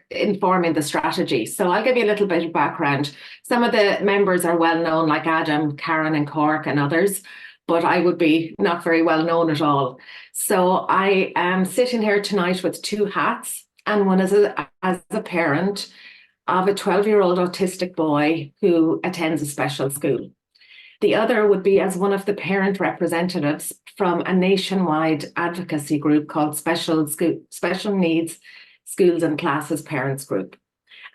informing the strategy. So I'll give you a little bit of background. Some of the members are well known, like Adam, Karen and Cork and others, but I would be not very well known at all. So I am sitting here tonight with two hats, and one as a parent of a 12-year-old autistic boy who attends a special school. The other would be as one of the parent representatives from a nationwide advocacy group called Special Needs Schools and Classes Parents Group.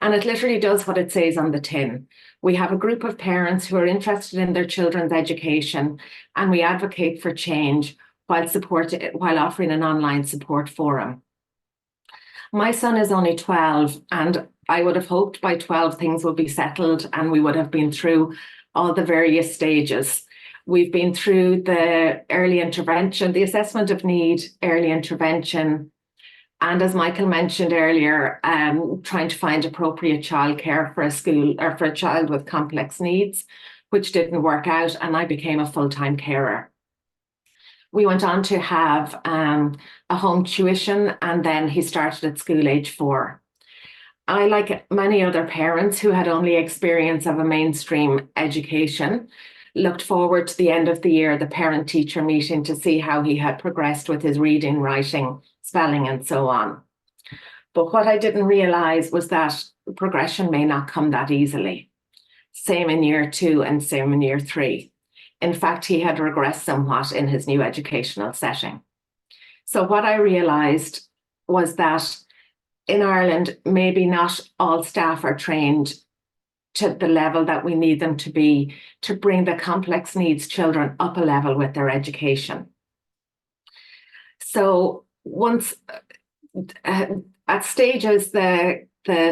And it literally does what it says on the tin. We have a group of parents who are interested in their children's education, and we advocate for change while offering an online support forum. My son is only 12, and I would have hoped by 12 things would be settled and we would have been through all the various stages. We've been through the early intervention, the assessment of need, early intervention, and as Michael mentioned earlier, trying to find appropriate childcare for a school or for a child with complex needs, which didn't work out, and I became a full-time carer. We went on to have a home tuition, and then he started at school age 4. I, like many other parents who had only experience of a mainstream education, looked forward to the end of the year, the parent-teacher meeting, to see how he had progressed with his reading, writing, spelling, and so on. But what I didn't realise was that progression may not come that easily. Same in year 2 and same in year 3. In fact, he had regressed somewhat in his new educational setting. So what I realised was that in Ireland, maybe not all staff are trained to the level that we need them to be to bring the complex needs children up a level with their education. So once at stages, the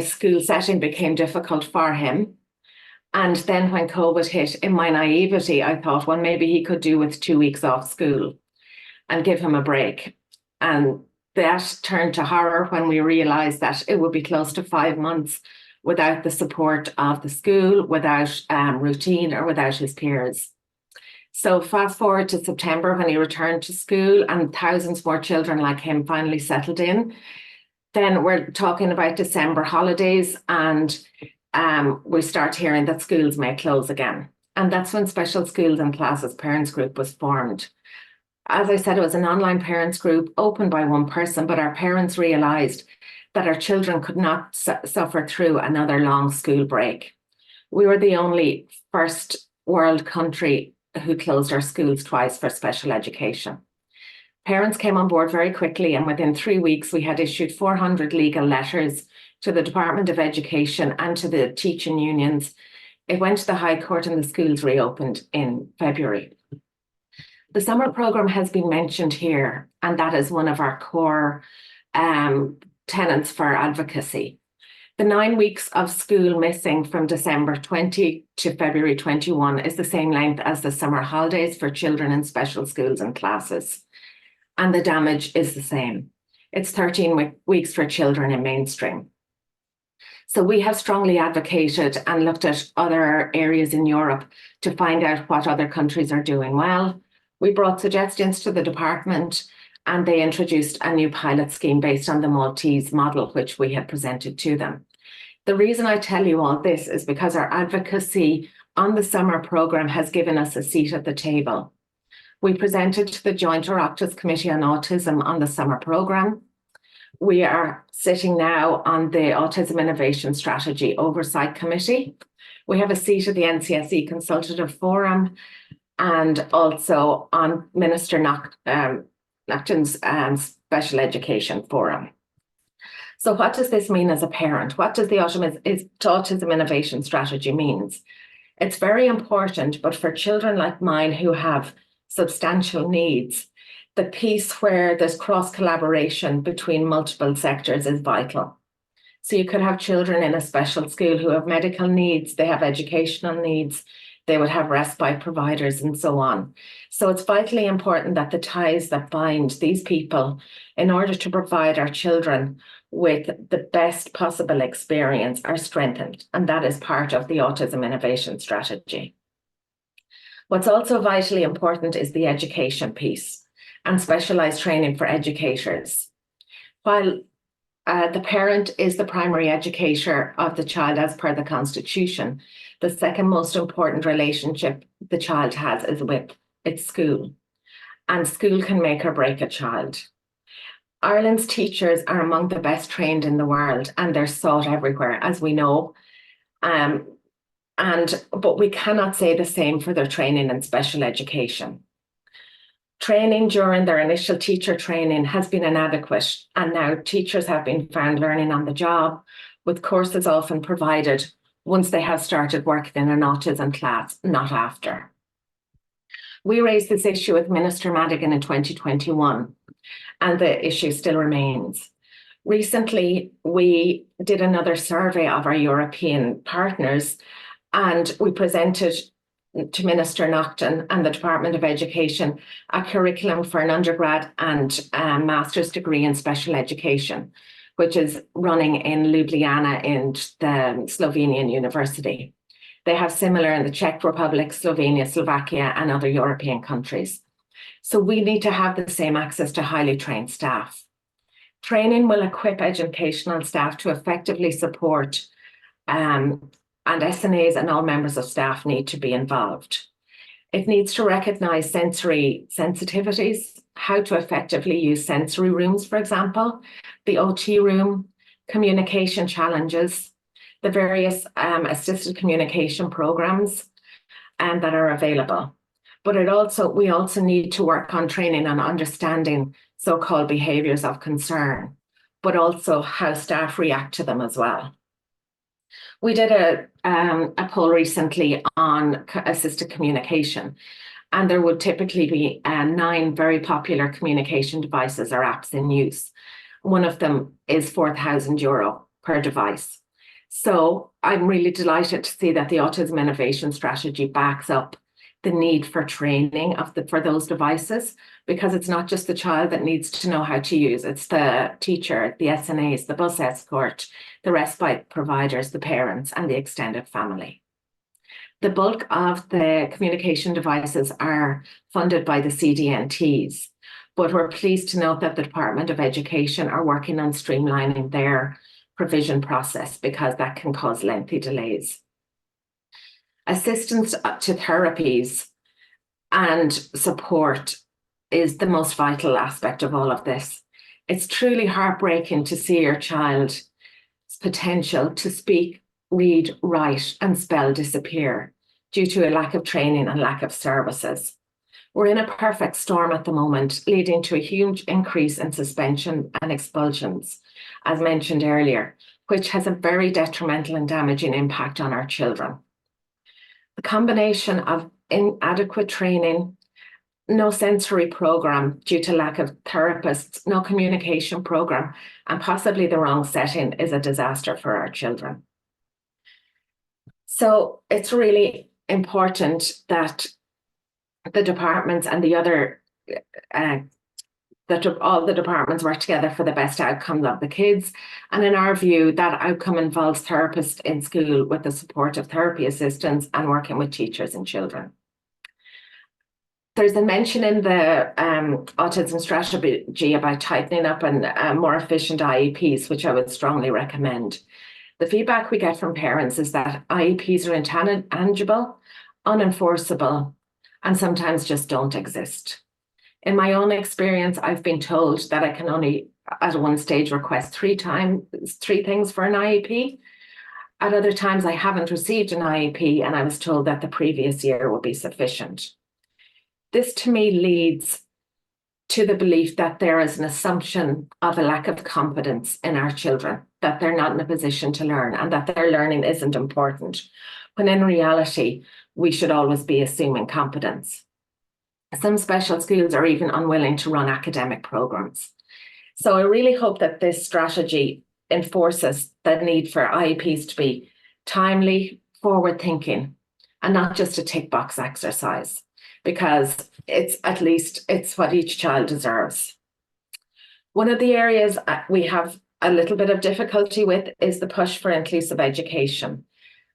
school setting became difficult for him. And then when COVID hit, in my naivety, I thought, well, maybe he could do with 2 weeks off school and give him a break. And that turned to horror when we realised that it would be close to 5 months without the support of the school, without routine or without his peers. So fast forward to September when he returned to school and thousands more children like him finally settled in. Then we're talking about December holidays and we start hearing that schools may close again. And that's when Special Schools and Classes Parents Group was formed. As I said, it was an online parents group opened by one person, but our parents realised that our children could not suffer through another long school break. We were the only first world country who closed our schools twice for special education. Parents came on board very quickly, and within 3 weeks, we had issued 400 legal letters to the Department of Education and to the teaching unions. It went to the High Court and the schools reopened in February. The summer programme has been mentioned here, and that is one of our core tenets for advocacy. The 9 weeks of school missing from December 20 to February 21 is the same length as the summer holidays for children in special schools and classes. And the damage is the same. It's 13 weeks for children in mainstream. So we have strongly advocated and looked at other areas in Europe to find out what other countries are doing well. We brought suggestions to the department, and they introduced a new pilot scheme based on the Maltese model, which we had presented to them. The reason I tell you all this is because our advocacy on the summer programme has given us a seat at the table. We presented to the Joint Oireachtas Committee on Autism on the summer programme. We are sitting now on the Autism Innovation Strategy Oversight Committee. We have a seat at the NCSE Consultative Forum and also on Minister Naughton's Special Education Forum. So what does this mean as a parent? What does the Autism Innovation Strategy means? It's very important, but for children like mine who have substantial needs, the piece where there's cross-collaboration between multiple sectors is vital. So you could have children in a special school who have medical needs, they have educational needs, they would have respite providers and so on. So it's vitally important that the ties that bind these people in order to provide our children with the best possible experience are strengthened. And that is part of the Autism Innovation Strategy. What's also vitally important is the education piece and specialised training for educators. While the parent is the primary educator of the child as per the Constitution, the second most important relationship the child has is with its school. And school can make or break a child. Ireland's teachers are among the best trained in the world, and they're sought everywhere, as we know. But we cannot say the same for their training in special education. Training during their initial teacher training has been inadequate, and now teachers have been found learning on the job, with courses often provided once they have started working in an autism class, not after. We raised this issue with Minister Madigan in 2021, and the issue still remains. Recently, we did another survey of our European partners, and we presented to Minister Naughton and the Department of Education a curriculum for an undergrad and master's degree in special education, which is running in Ljubljana in the Slovenian University. They have similar in the Czech Republic, Slovenia, Slovakia, and other European countries. So we need to have the same access to highly trained staff. Training will equip educational staff to effectively support and SNAs and all members of staff need to be involved. It needs to recognise sensory sensitivities, how to effectively use sensory rooms, for example, the OT room, communication challenges, the various assisted communication programs that are available. But we also need to work on training and understanding so-called behaviours of concern, but also how staff react to them as well. We did a poll recently on assisted communication, and there would typically be 9 very popular communication devices or apps in use. One of them is €4,000 per device. So I'm really delighted to see that the Autism Innovation Strategy backs up the need for training for those devices, because it's not just the child that needs to know how to use, it's the teacher, the SNAs, the bus escort, the respite providers, the parents, and the extended family. The bulk of the communication devices are funded by the CDNTs, but we're pleased to note that the Department of Education are working on streamlining their provision process because that can cause lengthy delays. Assistance to therapies and support is the most vital aspect of all of this. It's truly heartbreaking to see your child's potential to speak, read, write, and spell disappear due to a lack of training and lack of services. We're in a perfect storm at the moment, leading to a huge increase in suspension and expulsions, as mentioned earlier, which has a very detrimental and damaging impact on our children. The combination of inadequate training, no sensory program due to lack of therapists, no communication program, and possibly the wrong setting is a disaster for our children. So it's really important that the departments and the other that all the departments work together for the best outcome of the kids. And in our view, that outcome involves therapists in school with the support of therapy assistants and working with teachers and children. There's a mention in the autism strategy about tightening up and more efficient IEPs, which I would strongly recommend. The feedback we get from parents is that IEPs are intangible, unenforceable, and sometimes just don't exist. In my own experience, I've been told that I can only, at one stage, request three things for an IEP. At other times, I haven't received an IEP, and I was told that the previous year would be sufficient. This, to me, leads to the belief that there is an assumption of a lack of competence in our children, that they're not in a position to learn and that their learning isn't important, when in reality, we should always be assuming competence. Some special schools are even unwilling to run academic programs. So I really hope that this strategy enforces the need for IEPs to be timely, forward-thinking, and not just a tick box exercise, because it's what each child deserves. One of the areas we have a little bit of difficulty with is the push for inclusive education.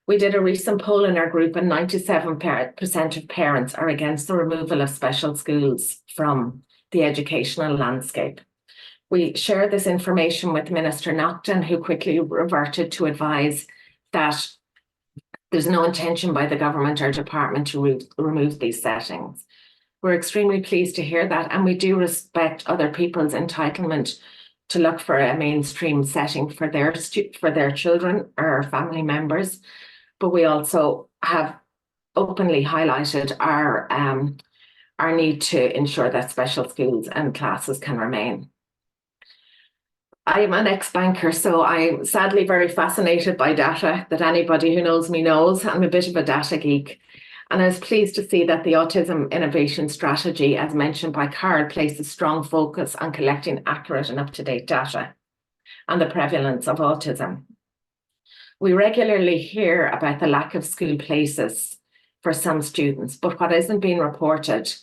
We did a recent poll in our group, and 97% of parents are against the removal of special schools from the educational landscape. We shared this information with Minister Naughton, who quickly reverted to advise that there's no intention by the government or department to remove these settings. We're extremely pleased to hear that, and we do respect other people's entitlement to look for a mainstream setting for their children or family members. But we also have openly highlighted our need to ensure that special schools and classes can remain. I'm an ex-banker, so I'm sadly very fascinated by data that anybody who knows me knows. I'm a bit of a data geek. And I was pleased to see that the Autism Innovation Strategy, as mentioned by Carl, places strong focus on collecting accurate and up-to-date data on the prevalence of autism. We regularly hear about the lack of school places for some students, but what isn't being reported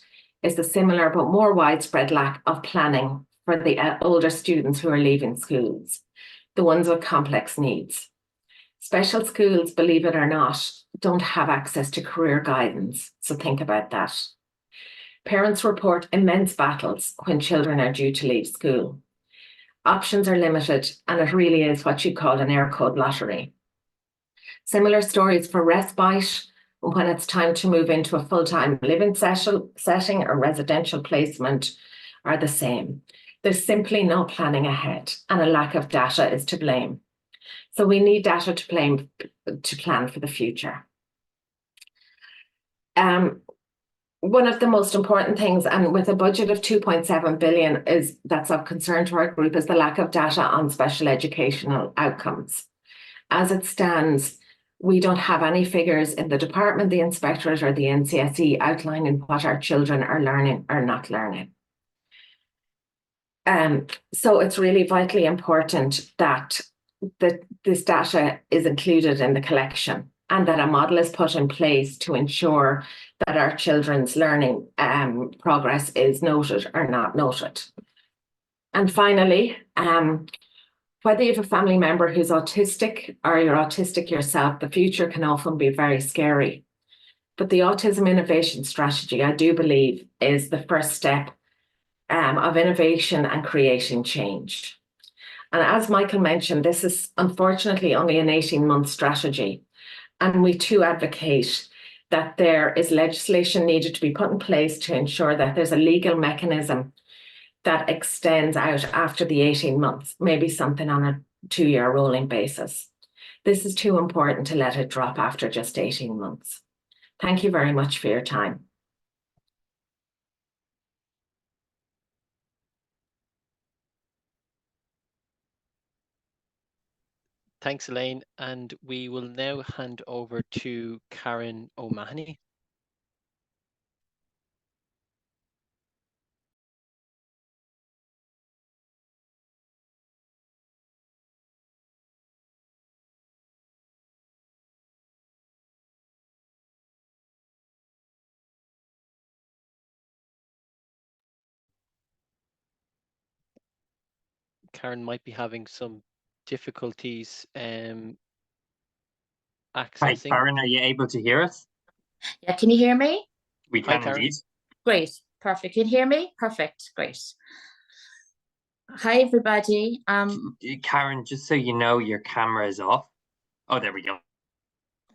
is the similar but more widespread lack of planning for the older students who are leaving schools, the ones with complex needs. Special schools, believe it or not, don't have access to career guidance, so think about that. Parents report immense battles when children are due to leave school. Options are limited, and it really is what you call an air code lottery. Similar stories for respite when it's time to move into a full-time living setting or residential placement are the same. There's simply no planning ahead, and a lack of data is to blame. So we need data to plan for the future. One of the most important things, and with a budget of 2.7 billion that's of concern to our group, is the lack of data on special educational outcomes. As it stands, we don't have any figures in the department, the inspectorate, or the NCSE outlining what our children are learning or not learning. So it's really vitally important that this data is included in the collection and that a model is put in place to ensure that our children's learning progress is noted or not noted. And finally, whether you have a family member who's autistic or you're autistic yourself, the future can often be very scary. But the Autism Innovation Strategy, I do believe, is the first step of innovation and creating change. And as Michael mentioned, this is unfortunately only an 18-month strategy. And we too advocate that there is legislation needed to be put in place to ensure that there's a legal mechanism that extends out after the 18 months, maybe something on a 2-year rolling basis. This is too important to let it drop after just 18 months. Thank you very much for your time. Thanks, Elaine. And we will now hand over to Karen O'Mahony. Karen might be having some difficulties Hi, accessing. Karen, are you able to hear us? Yeah, can you hear me? We Hi, can Karen. indeed. Great, perfect. Can you hear me? Perfect, great. Hi, everybody. Karen, just so you know, your camera is off. Oh, there we go.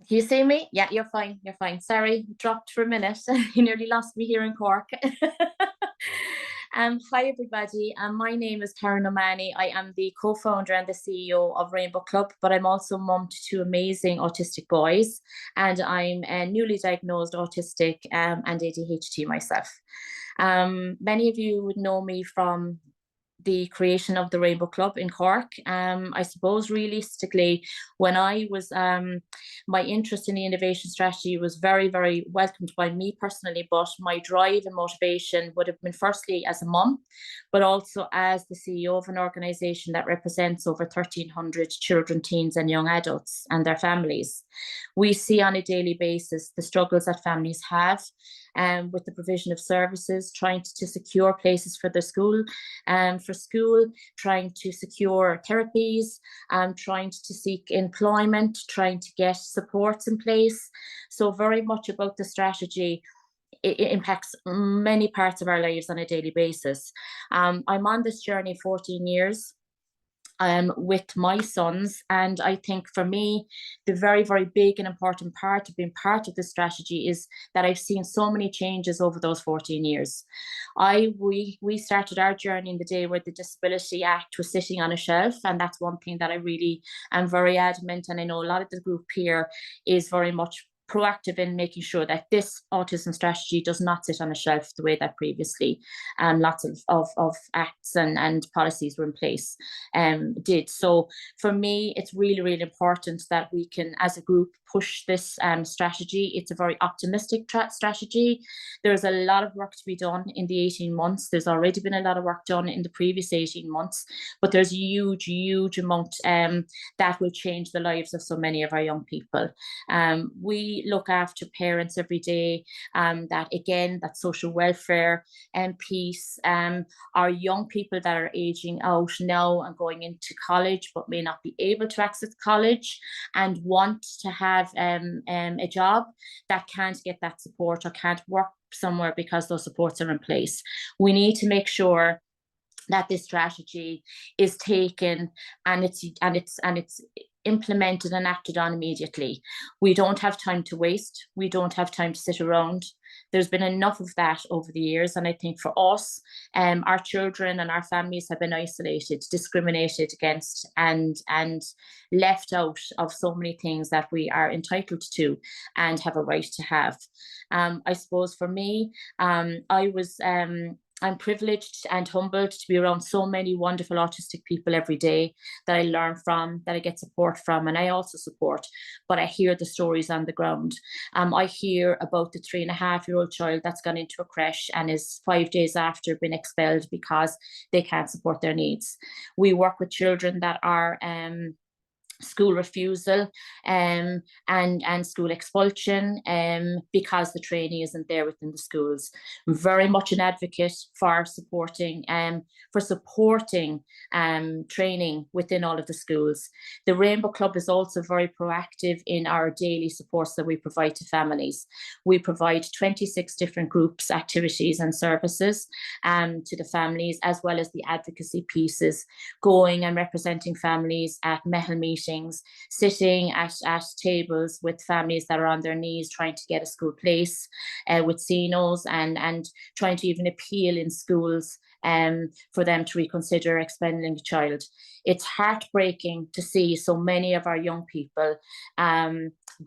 Can you see me? Yeah, you're fine. You're fine. Sorry, dropped for a minute. You nearly lost me here in Cork. Hi, everybody. My name is Karen O'Mahony. I am the co-founder and the CEO of Rainbow Club, but I'm also mum to two amazing autistic boys, and I'm newly diagnosed autistic and ADHD myself. Many of you would know me from the creation of the Rainbow Club in Cork. I suppose realistically, when I was, my interest in the innovation strategy was very, very welcomed by me personally, but my drive and motivation would have been firstly as a mum, but also as the CEO of an organisation that represents over 1,300 children, teens and young adults and their families. We see on a daily basis the struggles that families have with the provision of services, trying to secure places for the school, trying to secure therapies, trying to seek employment, trying to get supports in place. So very much about the strategy. It impacts many parts of our lives on a daily basis. I'm on this journey 14 years. With my sons. And I think for me, the very, very big and important part of being part of the strategy is that I've seen so many changes over those 14 years. We started our journey in the day where the Disability Act was sitting on a shelf. And that's one thing that I really am very adamant. And I know a lot of the group here is very much proactive in making sure that this autism strategy does not sit on a shelf the way that previously lots of acts and policies were in place did. So for me, it's really, really important that we can, as a group, push this strategy. It's a very optimistic strategy. There's a lot of work to be done in the 18 months. There's already been a lot of work done in the previous 18 months, but there's a huge, huge amount that will change the lives of so many of our young people. We look after parents every day, that social welfare and peace, our young people that are aging out now and going into college but may not be able to access college and want to have a job that can't get that support or can't work somewhere because those supports are in place. We need to make sure that this strategy is taken and it's implemented and acted on immediately. We don't have time to waste. We don't have time to sit around. There's been enough of that over the years. And I think for us, our children and our families have been isolated, discriminated against, and left out of so many things that we are entitled to and have a right to have. I suppose for me, I'm privileged and humbled to be around so many wonderful autistic people every day that I learn from, that I get support from, and I also support, but I hear the stories on the ground. I hear about the 3.5-year-old child that's gone into a creche and is 5 days after been expelled because they can't support their needs. We work with children that are school refusal and school expulsion because the training isn't there within the schools. I'm very much an advocate for supporting training within all of the schools. The Rainbow Club is also very proactive in our daily supports that we provide to families. We provide 26 different groups, activities and services to the families, as well as the advocacy pieces, going and representing families at MEHL meetings, sitting at tables with families that are on their knees trying to get a school place, with CNOs and trying to even appeal in schools for them to reconsider expelling a child. It's heartbreaking to see so many of our young people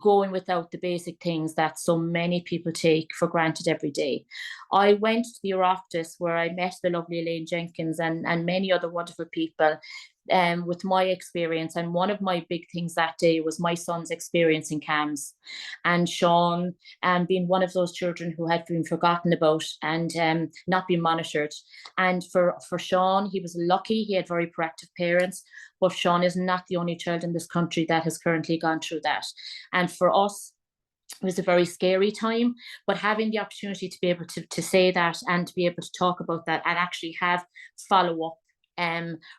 going without the basic things that so many people take for granted every day. I went to the Oireachtas where I met the lovely Elaine Jenkins and many other wonderful people with my experience, and one of my big things that day was my son's experience in CAMHS, and Sean being one of those children who had been forgotten about and not been monitored. And for Sean, he was lucky, he had very proactive parents, but Sean is not the only child in this country that has currently gone through that. And for us, it was a very scary time, but having the opportunity to be able to say that and to be able to talk about that and actually have follow-up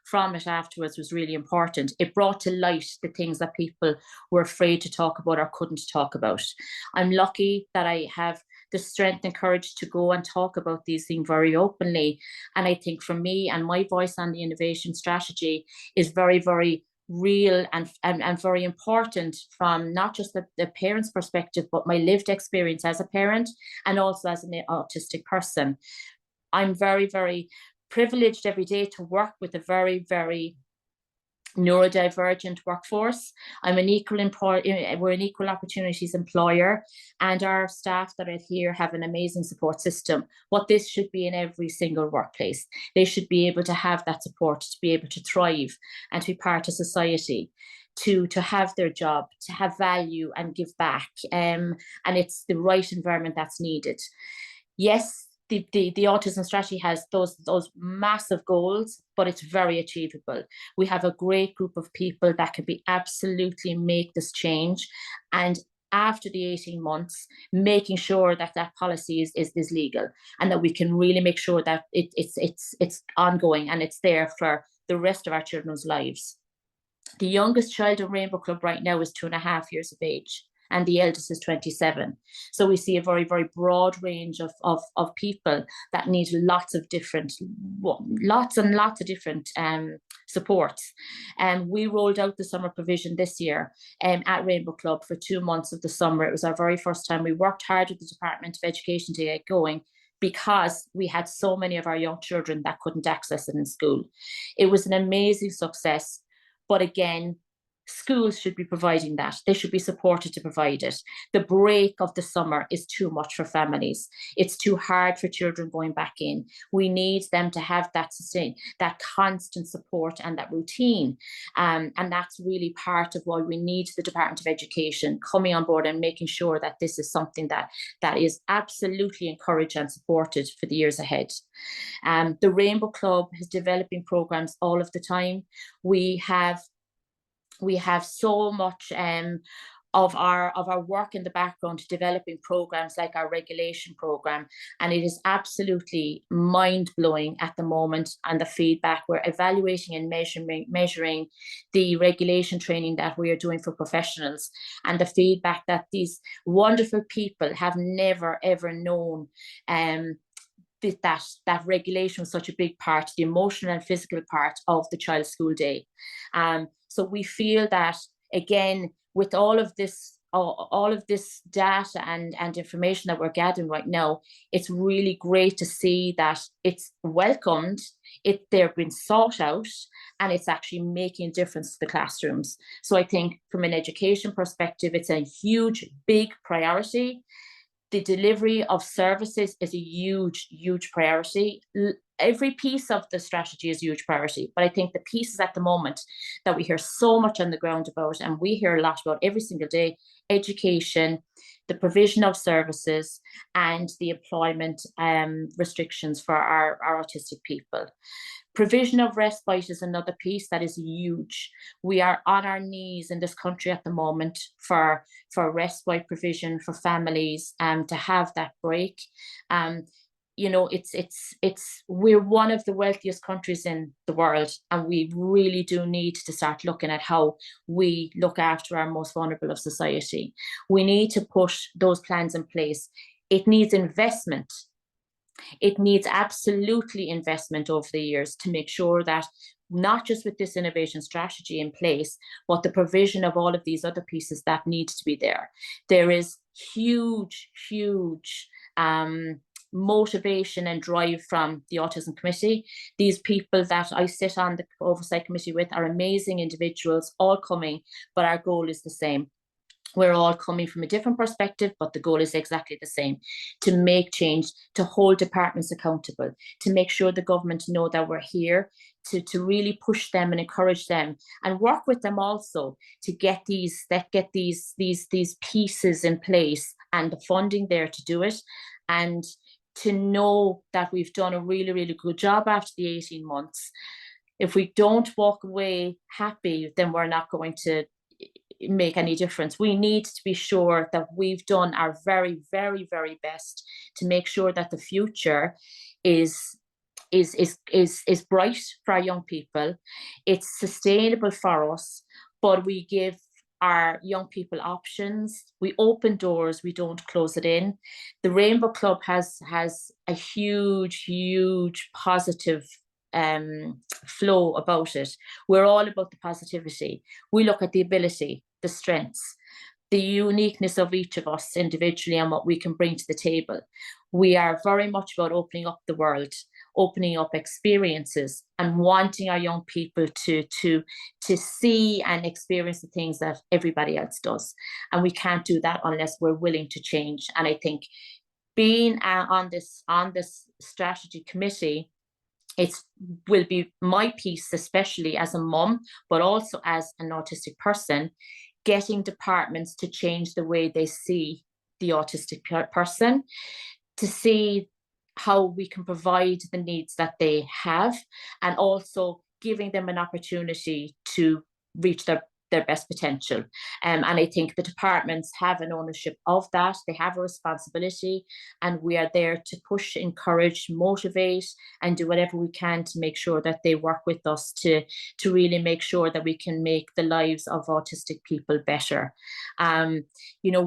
from it afterwards was really important. It brought to light the things that people were afraid to talk about or couldn't talk about. I'm lucky that I have the strength and courage to go and talk about these things very openly. And I think for me, and my voice on the innovation strategy is very, very real and very important from not just the parent's perspective, but my lived experience as a parent and also as an autistic person. I'm very, very privileged every day to work with a very, very neurodivergent workforce. I'm an we're an equal opportunities employer, and our staff that are here have an amazing support system. What this should be in every single workplace. They should be able to have that support to be able to thrive and to be part of society, to have their job, to have value and give back. And it's the right environment that's needed. Yes, the autism strategy has those massive goals, but it's very achievable. We have a great group of people that can be absolutely make this change. And after the 18 months, making sure that that policy is legal, and that we can really make sure that it's ongoing and it's there for the rest of our children's lives. The youngest child in Rainbow Club right now is 2.5 years of age, and the eldest is 27. So we see a very, very broad range of people that need lots and lots of different supports. And we rolled out the summer provision this year at Rainbow Club for 2 months of the summer. It was our very first time. We worked hard with the Department of Education to get going, because we had so many of our young children that couldn't access it in school. It was an amazing success. But again, schools should be providing that. They should be supported to provide it. The break of the summer is too much for families. It's too hard for children going back in. We need them to have that constant support and that routine. And that's really part of why we need the Department of Education coming on board and making sure that this is something that is absolutely encouraged and supported for the years ahead. The Rainbow Club is developing programs all of the time. We have so much of our work in the background developing programs like our regulation program, and it is absolutely mind-blowing at the moment. And the feedback, we're evaluating and measuring the regulation training that we are doing for professionals, and the feedback that these wonderful people have never ever known that regulation was such a big part, the emotional and physical part of the child's school day. So we feel that, again, with all of this data and information that we're gathering right now, it's really great to see that it's welcomed, they're being sought out, and it's actually making a difference to the classrooms. So I think from an education perspective, it's a huge, big priority. The delivery of services is a huge, huge priority. Every piece of the strategy is a huge priority, but I think the pieces at the moment that we hear so much on the ground about, and we hear a lot about every single day: education, the provision of services, and the employment restrictions for our autistic people. Provision of respite is another piece that is huge. We are on our knees in this country at the moment for respite provision for families to have that break. You know, we're one of the wealthiest countries in the world, and we really do need to start looking at how we look after our most vulnerable of society. We need to put those plans in place. It needs investment. It needs absolutely investment over the years to make sure that not just with this innovation strategy in place, but the provision of all of these other pieces that needs to be there. There is huge, huge motivation and drive from the Autism Committee. These people that I sit on the Oversight Committee with are amazing individuals, all coming, but our goal is the same. We're all coming from a different perspective, but the goal is exactly the same: to make change, to hold departments accountable, to make sure the government know that we're here, to really push them and encourage them, and work with them also to get these pieces in place and the funding there to do it, and to know that we've done a really, really good job after the 18 months. If we don't walk away happy, then we're not going to make any difference. We need to be sure that we've done our very, very, very best to make sure that the future is is bright for our young people. It's sustainable for us, but we give our young people options. We open doors, we don't close it in. The Rainbow Club has a huge positive flow about it. We're all about the positivity. We look at the ability, the strengths, the uniqueness of each of us individually and what we can bring to the table. We are very much about opening up the world, opening up experiences, and wanting our young people to see and experience the things that everybody else does. And we can't do that unless we're willing to change. And I think being on this strategy committee, it will be my piece, especially as a mum, but also as an autistic person, getting departments to change the way they see the autistic person, to see how we can provide the needs that they have, and also giving them an opportunity to reach their best potential. And I think the departments have an ownership of that. They have a responsibility, and we are there to push, encourage, motivate, and do whatever we can to make sure that they work with us to really make sure that we can make the lives of autistic people better. You know,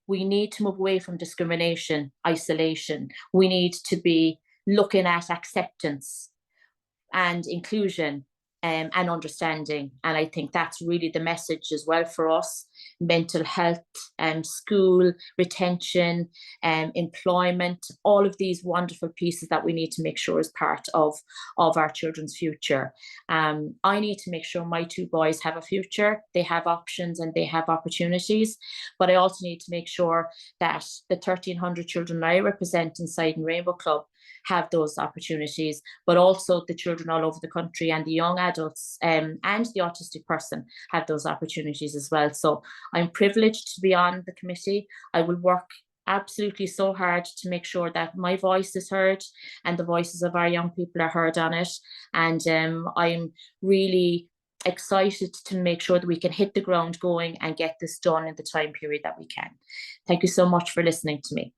we need to move away from discrimination, isolation. We need to be looking at acceptance and inclusion and understanding. And I think that's really the message as well for us. Mental health, school, retention, employment, all of these wonderful pieces that we need to make sure is part of our children's future. I need to make sure my two boys have a future. They have options and they have opportunities, but I also need to make sure that the 1,300 children I represent inside Rainbow Club have those opportunities, but also the children all over the country and the young adults and the autistic person have those opportunities as well. So I'm privileged to be on the committee. I will work absolutely so hard to make sure that my voice is heard and the voices of our young people are heard on it. And I'm really excited to make sure that we can hit the ground going and get this done in the time period that we can. Thank you so much for listening to me.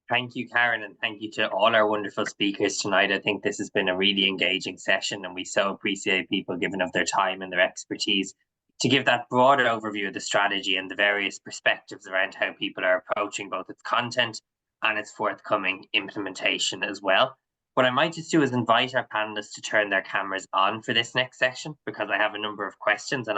Thank you, Karen, and thank you to all our wonderful speakers tonight. I think this has been a really engaging session, and we so appreciate people giving up their time and their expertise to give that broader overview of the strategy and the various perspectives around how people are approaching both its content and its forthcoming implementation as well. What I might just do is invite our panelists to turn their cameras on for this next section, because I have a number of questions and I'll